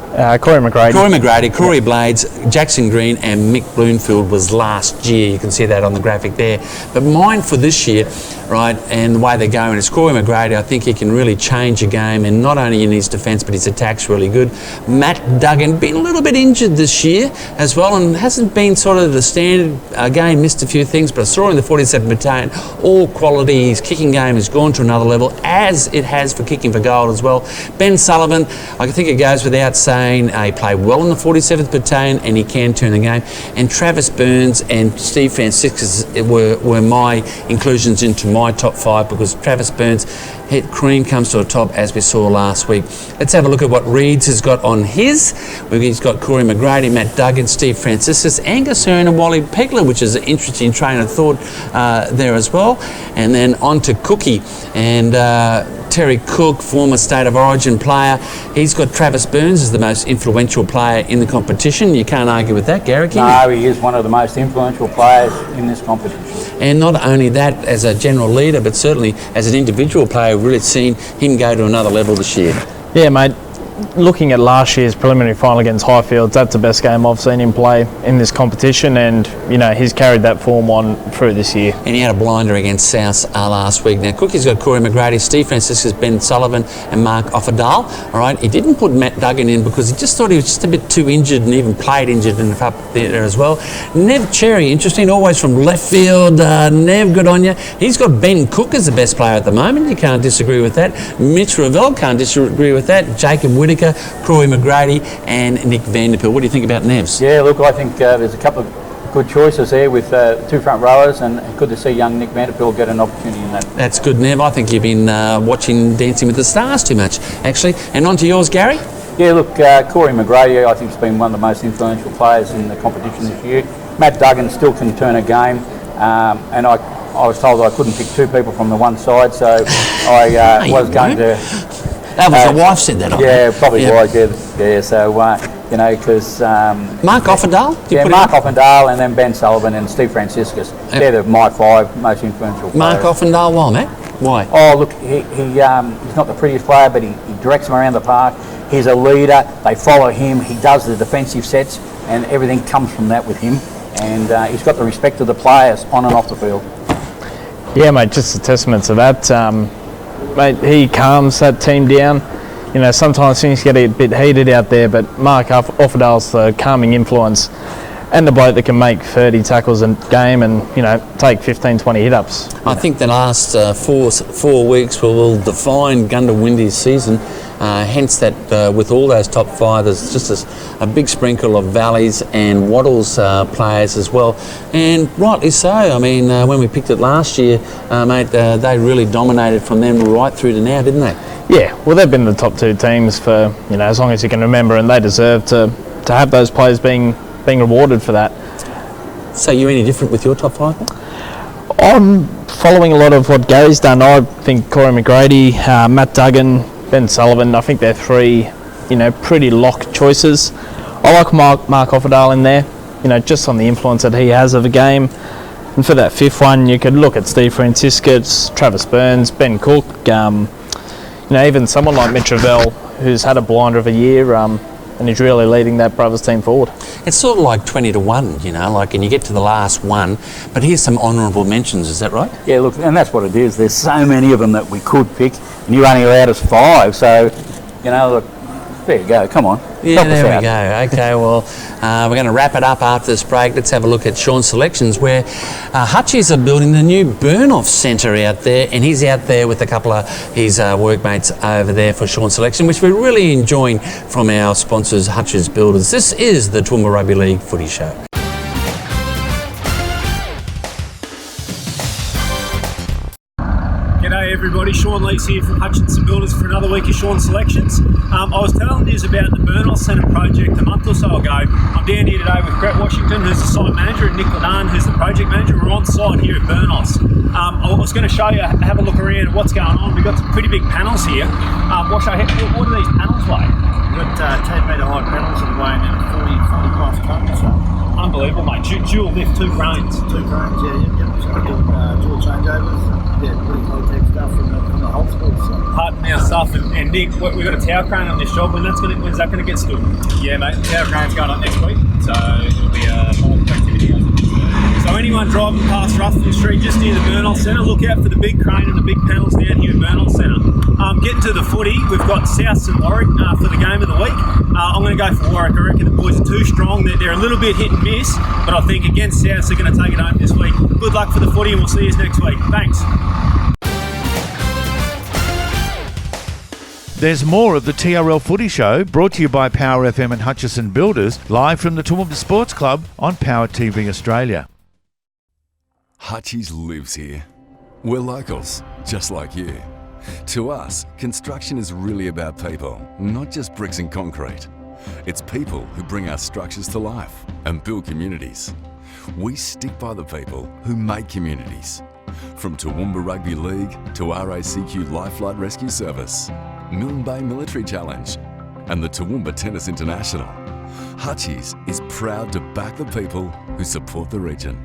Corey McGrady. Corey Blades, Jackson Green and Mick Bloomfield was last year. You can see that on the graphic there. But mine for this year, right, and the way they're going is Corey McGrady. I think he can really change a game, and not only in his defence, but his attack's really good. Matt Duggan, been a little bit injured this year as well, and hasn't been sort of the standard. Again, missed a few things, but I saw in the 47 battalion, all quality. His kicking game has gone to another level, as it has for kicking for gold as well. Ben Sullivan, I think it goes without saying, he played well in the 47th battalion, and he can turn the game. And Travis Burns and Steve Franciscus were my inclusions into my top 5, because Travis Burns, cream comes to a top, as we saw last week. Let's have a look at what Reeds has got on his. He's got Corey McGrady, Matt Duggan, Steve Franciscus, Angus Hearn and Wally Pegler, which is an interesting train of thought there as well. And then on to Cookie, and Terry Cook, former State of Origin player. He's got Travis Burns as the most influential player in the competition. You can't argue with that, Gary, can you? No, he is one of the most influential players in this competition. And not only that as a general leader, but certainly as an individual player, we've really seen him go to another level this year. Yeah, mate. Looking at last year's preliminary final against Highfields, that's the best game I've seen him play in this competition, and he's carried that form on through this year. And he had a blinder against South last week. Now, Cookie's got Corey McGrady, Steve Franciscus, Ben Sullivan and Mark Offerdale. All right, he didn't put Matt Duggan in because he just thought he was just a bit too injured, and even played injured and up there as well. Nev Cherry, interesting, always from left field. Nev, good on you. He's got Ben Cook as the best player at the moment. You can't disagree with that. Mitch Ravel, can't disagree with that. Jacob Whittaker, Corey McGrady and Nick Vanderpool. What do you think about Nevs? Yeah, look, I think there's a couple of good choices there with 2 front rowers, and good to see young Nick Vanderpool get an opportunity in that. That's good, Nev. I think you've been watching Dancing with the Stars too much, actually. And on to yours, Gary? Yeah, look, Corey McGrady, I think, has been one of the most influential players in the competition this year. Matt Duggan still can turn a game, and I was told that I couldn't pick 2 people from the one side, so I was going to... That was the wife said that. Yeah, probably was. Yeah. So because Mark Offerdale. Yeah, Mark Offerdale, and then Ben Sullivan and Steve Franciscus. They're my 5 most influential players. Mark Offerdale, why, Matt? Why? Oh, look, he's not the prettiest player, but he directs them around the park. He's a leader. They follow him. He does the defensive sets, and everything comes from that with him. And he's got the respect of the players on and off the field. Yeah, mate, just a testament to that. Mate, he calms that team down. Sometimes things get a bit heated out there, but Mark Offerdale's the calming influence, and the bloke that can make 30 tackles a game and take 15-20 hit-ups. I think the last 4 weeks will define Gundawindi's season. Hence that with all those top 5, there's just a big sprinkle of Valleys and Waddles players as well, and rightly so. I mean, when we picked it last year, mate, they really dominated from then right through to now, didn't they? Yeah, well, they've been the top 2 teams for as long as you can remember, and they deserve to have those players being rewarded for that. So you any different with your top 5? I'm following a lot of what Gary's done. I think Corey McGrady, Matt Duggan, Ben Sullivan, I think they're 3, pretty locked choices. I like Mark Offerdale in there, just on the influence that he has of a game. And for that 5th one, you could look at Steve Franciscus, Travis Burns, Ben Cook, even someone like Mitch Ravel, who's had a blinder of a year, and he's really leading that Brothers team forward. It's sort of like 20 to 1, and you get to the last one, but here's some honourable mentions, is that right? Yeah, look, and that's what it is. There's so many of them that we could pick, and you only allowed us 5, so, look, There you go, come on. Yeah, there we go. Okay, well, we're going to wrap it up after this break. Let's have a look at Sean's selections, where Hutchies are building the new burn-off centre out there, and he's out there with a couple of his workmates over there for Sean's selection, which we're really enjoying from our sponsors, Hutchies Builders. This is the Toowoomba Rugby League Footy Show. G'day everybody, Sean Lees here from Hutchinson Builders for another week of Sean's Selections. I was telling you about the Burn-Off Centre project a month or so ago. I'm down here today with Brett Washington, who's the site manager, and Nick Ladan, who's the project manager. We're on site here at Burn-Offs. I was going to show you, have a look around at what's going on. We've got some pretty big panels here. Washo, what do these panels weigh? We've got 10 metre high panels that are weighing at 40 plus tonnes. So. Unbelievable, mate. Dual lift, 2 cranes. 2 cranes, yeah. So we're doing dual changeovers. Yeah, pretty low-tech stuff from the whole school. So. Heart and stuff. And Nick, we've got a tower crane on this job. When's that going to get stood? Yeah, mate. The tower crane's going up next week. So it'll be a whole activity. So anyone driving past Ruffin Street just near the Burn-Off Centre, look out for the big crane and the big panels down here at Burn-Off Centre. Getting to the footy, we've got South and Warwick for the game of the week. I'm going to go for Warwick. I reckon the boys are too strong. They're a little bit hit and miss, but I think against South they're going to take it home this week. Good luck for the footy, and we'll see you next week. Thanks. There's more of the TRL Footy Show, brought to you by Power FM and Hutchison Builders, live from the Toowoomba Sports Club on Power TV Australia. Hutchies lives here. We're locals, just like you. To us, construction is really about people, not just bricks and concrete. It's people who bring our structures to life and build communities. We stick by the people who make communities. From Toowoomba Rugby League to RACQ Life Flight Rescue Service, Milne Bay Military Challenge, and the Toowoomba Tennis International, Hutchies is proud to back the people who support the region.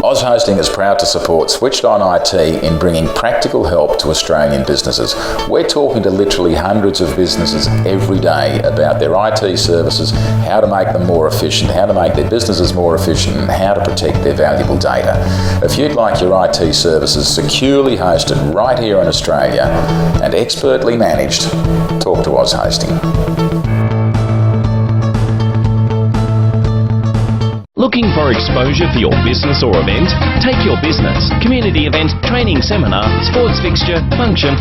Oz Hosting is proud to support Switched On IT in bringing practical help to Australian businesses. We're talking to literally hundreds of businesses every day about their IT services, how to make them more efficient, how to make their businesses more efficient, and how to protect their valuable data. If you'd like your IT services securely hosted right here in Australia and expertly managed, talk to Oz Hosting. Looking for exposure for your business or event? Take your business, community event, training seminar, sports fixture, function,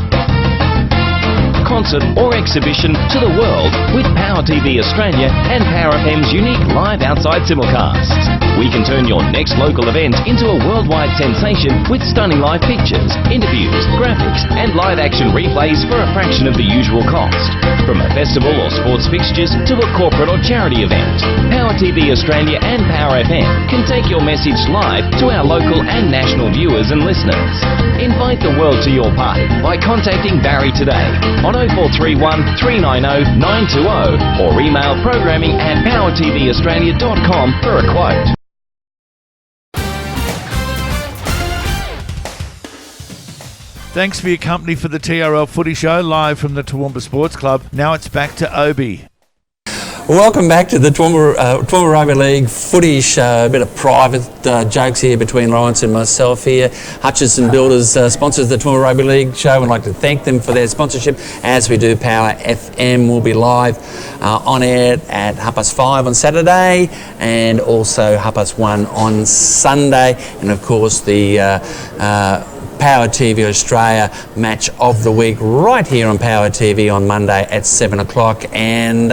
concert or exhibition to the world with Power TV Australia and Power FM's unique live outside simulcasts. We can turn your next local event into a worldwide sensation with stunning live pictures, interviews, graphics and live action replays for a fraction of the usual cost. From a festival or sports fixtures to a corporate or charity event, Power TV Australia and Power FM can take your message live to our local and national viewers and listeners. Invite the world to your party by contacting Barry today on 0431 390 920 or email programming@powertvaustralia.com for a quote. Thanks for your company for the TRL Footy Show, live from the Toowoomba Sports Club. Now it's back to Obi. Welcome back to the Toowoomba Rugby League Footy Show. A bit of private jokes here between Lawrence and myself here. Hutchison Builders sponsors the Toowoomba Rugby League show. We'd like to thank them for their sponsorship. As we do, Power FM will be live on air at 5:30 on Saturday and also 1:30 on Sunday. And of course the Power TV Australia match of the week right here on Power TV on Monday at 7 o'clock. And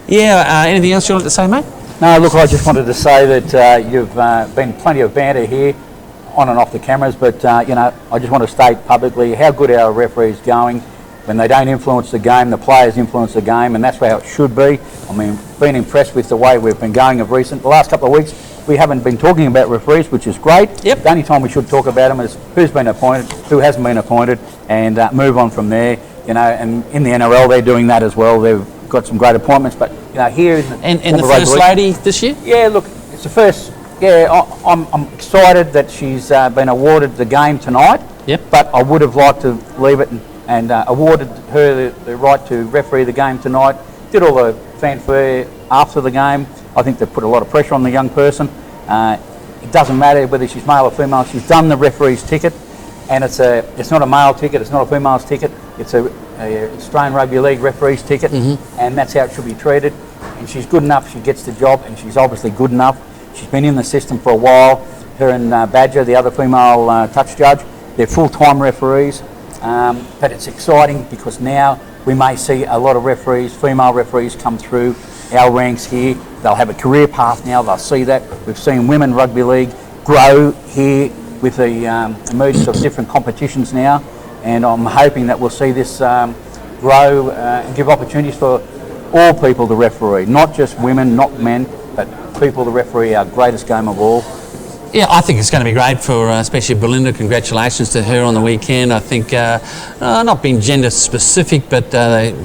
anything else you want to say, mate? No, look, I just wanted to say that you've been plenty of banter here on and off the cameras, but I just want to state publicly how good our referees going. When they don't influence the game, the players influence the game, and that's how it should be. I mean, been impressed with the way we've been going of recent. The last couple of weeks, we haven't been talking about referees, which is great. Yep. The only time we should talk about them is who's been appointed, who hasn't been appointed, and move on from there. And in the NRL, they're doing that as well. They've got some great appointments, but here in the and the First Lady this year. Yeah, look, it's the first. Yeah, I'm excited that she's been awarded the game tonight. Yep. But I would have liked to leave it and awarded her the right to referee the game tonight. Did all the fanfare after the game. I think they've put a lot of pressure on the young person. It doesn't matter whether she's male or female. She's done the referee's ticket, and it's not a male ticket. It's not a female's ticket. It's a Australian Rugby League referee's ticket, and that's how it should be treated. And she's good enough, she gets the job, and she's obviously good enough. She's been in the system for a while. Her and Badger, the other female touch judge, they're full-time referees. But it's exciting because now we may see a lot of referees, female referees, come through our ranks here. They'll have a career path now, they'll see that. We've seen women rugby league grow here with the emergence of different competitions now, and I'm hoping that we'll see this grow and give opportunities for all people to referee, not just women, not men, but people to referee our greatest game of all. Yeah, I think it's going to be great for especially Belinda. Congratulations to her on the weekend. I think, not being gender specific, but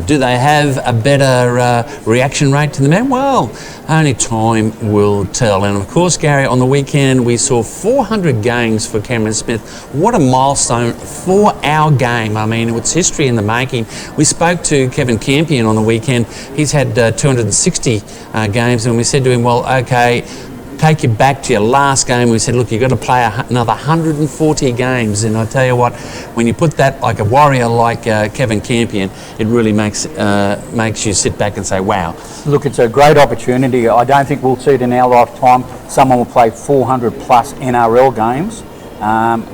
do they have a better reaction rate to the men? Well, only time will tell. And of course, Gary, on the weekend we saw 400 games for Cameron Smith. What a milestone for our game. I mean, it's history in the making. We spoke to Kevin Campion on the weekend. He's had 260 games, and we said to him, well, okay, take you back to your last game. We said, look, you've got to play another 140 games. And I tell you what, when you put that like a warrior like Kevin Campion, it really makes you sit back and say, wow. Look, it's a great opportunity. I don't think we'll see it in our lifetime. Someone will play 400 plus NRL games.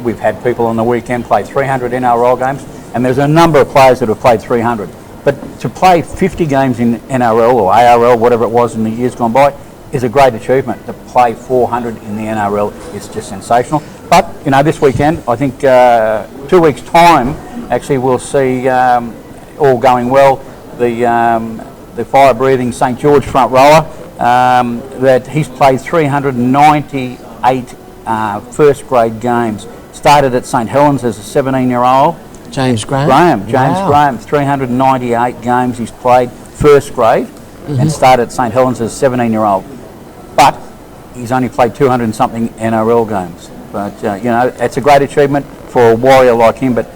We've had people on the weekend play 300 NRL games, and there's a number of players that have played 300. But to play 50 games in NRL or ARL, whatever it was in the years gone by, is a great achievement. To play 400 in the NRL is just sensational. But, you know, this weekend, I think 2 weeks' time, actually we'll see, all going well, the fire-breathing St George front rower, that he's played 398 first-grade games. Started at St Helens as a 17-year-old. James Graham? James Graham, 398 games he's played first grade, and started at St Helens as a 17-year-old. But he's only played 200 and something NRL games. But, you know, it's a great achievement for a warrior like him. But,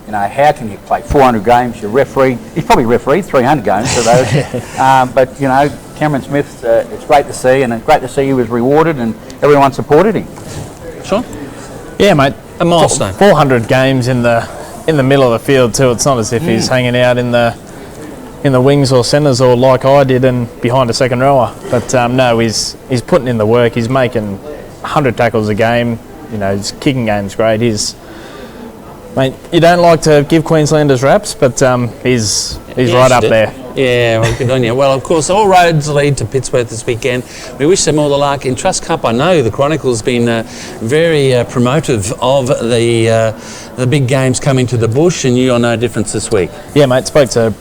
you know, how can you play 400 games? You referee, he's probably refereed 300 games for those. But, you know, Cameron Smith, it's great to see, and it's great to see he was rewarded and everyone supported him. Sure. Yeah, mate. A milestone. 400 games in the middle of the field too. It's not as if he's hanging out in the wings or centres or like I did and behind a second rower. But no, he's putting in the work. He's making 100 tackles a game. You know, his kicking game's great. Mate, you don't like to give Queenslanders raps, but he's right up there. Yeah, well, good on you. Well, of course, all roads lead to Pittsworth this weekend. We wish them all the luck. In Trust Cup, I know the Chronicle's been very promotive of the big games coming to the bush, and you are no difference this week. Yeah, mate, spoke to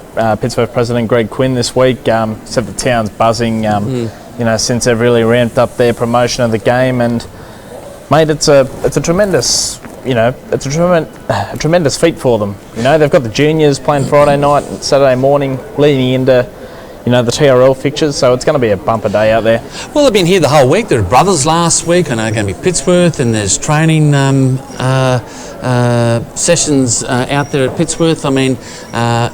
Pittsworth President Greg Quinn this week. Said the town's buzzing, you know, since they've really ramped up their promotion of the game. And, mate, it's a tremendous... You know, it's a tremendous feat for them. You know, they've got the juniors playing Friday night and Saturday morning, leading into, you know, the TRL fixtures, so it's going to be a bumper day out there. Well, they've been here the whole week. There are brothers last week. I know they're going to be Pittsworth, and there's training sessions out there at Pittsworth. I mean,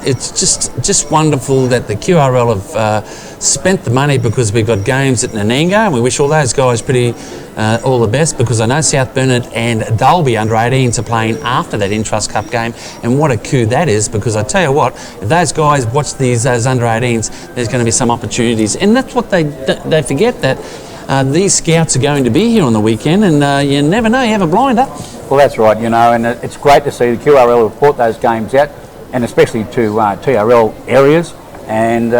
it's just wonderful that the QRL have spent the money because we've got games at Nanango, and we wish all those guys all the best, because I know South Bernard and Dalby under 18s are playing after that Intrust Cup game, and what a coup that is, because I tell you what, if those guys watch those under 18s, there's going to be some opportunities, and that's what they forget, that these scouts are going to be here on the weekend, and you never know, you have a blinder. Well, that's right, you know, and it's great to see the QRL have brought those games out, and especially to TRL areas, and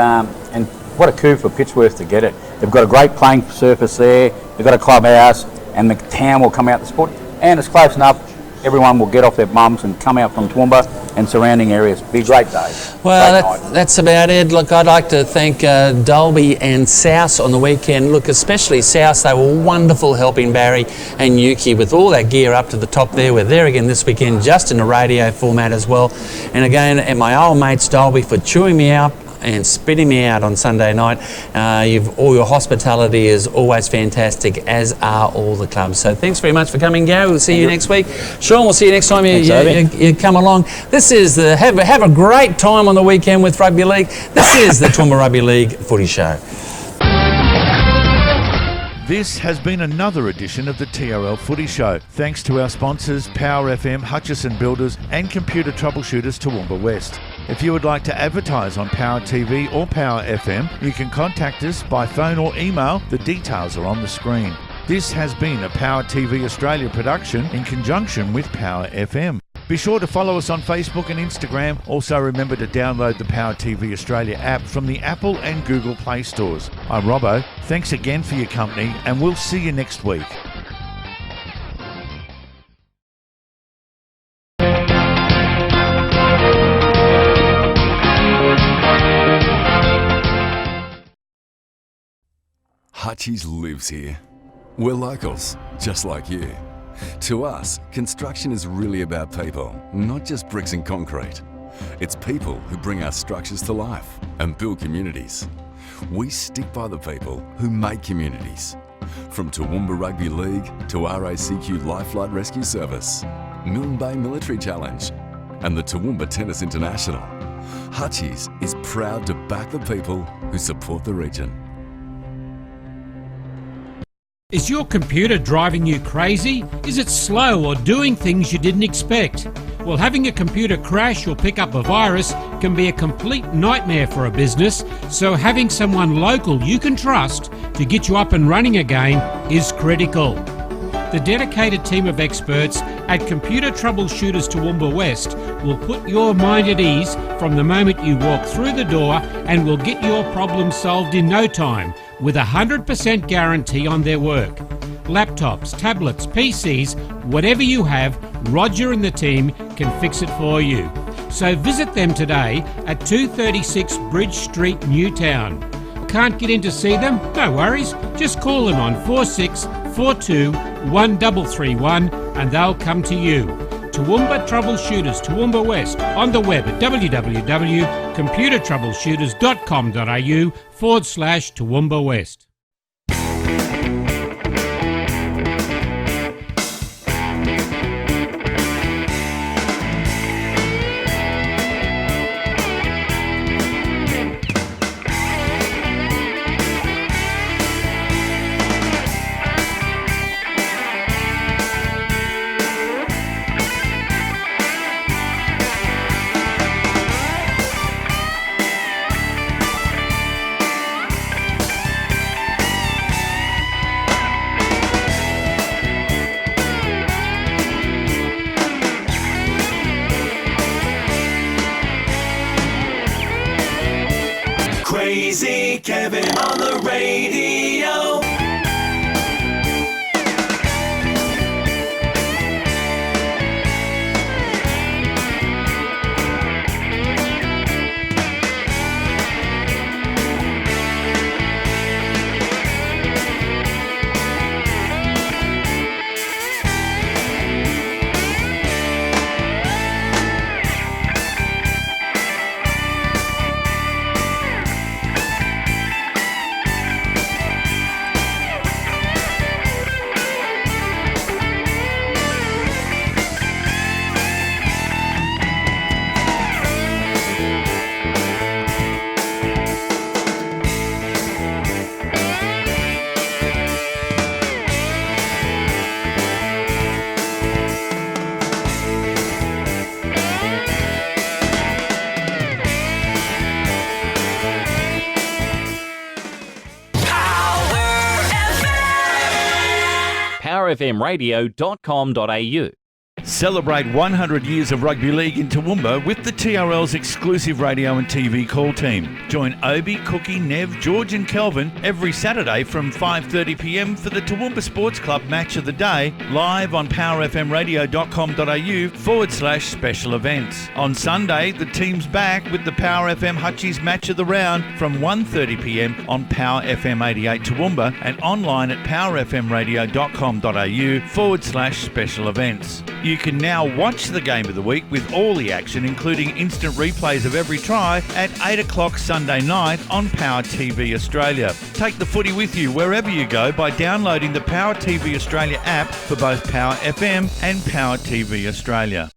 what a coup for Pittsworth to get it. They've got a great playing surface there, they've got a clubhouse, and the town will come out to support, and it's close enough, everyone will get off their bums and come out from Toowoomba and surrounding areas. Be a great day. Well, that's about it. Look, I'd like to thank Dalby and South on the weekend. Look, especially South, they were wonderful helping Barry and Yuki with all that gear up to the top there. We're there again this weekend, just in a radio format as well. And again, and my old mates Dalby for chewing me out and spitting me out on Sunday night. All your hospitality is always fantastic, as are all the clubs. So thanks very much for coming, Gary. We'll see you next week. Sean, we'll see you next time you come along. This is have a great time on the weekend with Rugby League. This is the Toowoomba Rugby League Footy Show. This has been another edition of the TRL Footy Show. Thanks to our sponsors, Power FM, Hutchison Builders and Computer Troubleshooters Toowoomba West. If you would like to advertise on Power TV or Power FM, you can contact us by phone or email. The details are on the screen. This has been a Power TV Australia production in conjunction with Power FM. Be sure to follow us on Facebook and Instagram. Also remember to download the Power TV Australia app from the Apple and Google Play stores. I'm Robbo. Thanks again for your company, and we'll see you next week. Hutchies lives here. We're locals, just like you. To us, construction is really about people, not just bricks and concrete. It's people who bring our structures to life and build communities. We stick by the people who make communities. From Toowoomba Rugby League to RACQ Lifelight Rescue Service, Milne Bay Military Challenge, and the Toowoomba Tennis International, Hutchies is proud to back the people who support the region. Is your computer driving you crazy? Is it slow or doing things you didn't expect? Well, having a computer crash or pick up a virus can be a complete nightmare for a business, so having someone local you can trust to get you up and running again is critical. The dedicated team of experts at Computer Troubleshooters Toowoomba West will put your mind at ease from the moment you walk through the door and will get your problem solved in no time with a 100% guarantee on their work. Laptops, tablets, PCs, whatever you have, Roger and the team can fix it for you. So visit them today at 236 Bridge Street, Newtown. Can't get in to see them? No worries. Just call them on 4642 1331 and they'll come to you. Toowoomba Troubleshooters Toowoomba West on the web at www.computertroubleshooters.com.au/Toowoomba West. Crazy Kevin on the radio. powerfmradio.com.au. Celebrate 100 years of rugby league in Toowoomba with the TRL's exclusive radio and TV call team. Join Obi, Cookie, Nev, George and Kelvin every Saturday from 5:30pm for the Toowoomba Sports Club Match of the Day, live on powerfmradio.com.au/special events. On Sunday, the team's back with the Power FM Hutchies Match of the Round from 1:30pm on Power FM 88 Toowoomba and online at powerfmradio.com.au/special events. You can now watch the game of the week with all the action, including instant replays of every try, at 8 o'clock Sunday night on Power TV Australia. Take the footy with you wherever you go by downloading the Power TV Australia app for both Power FM and Power TV Australia.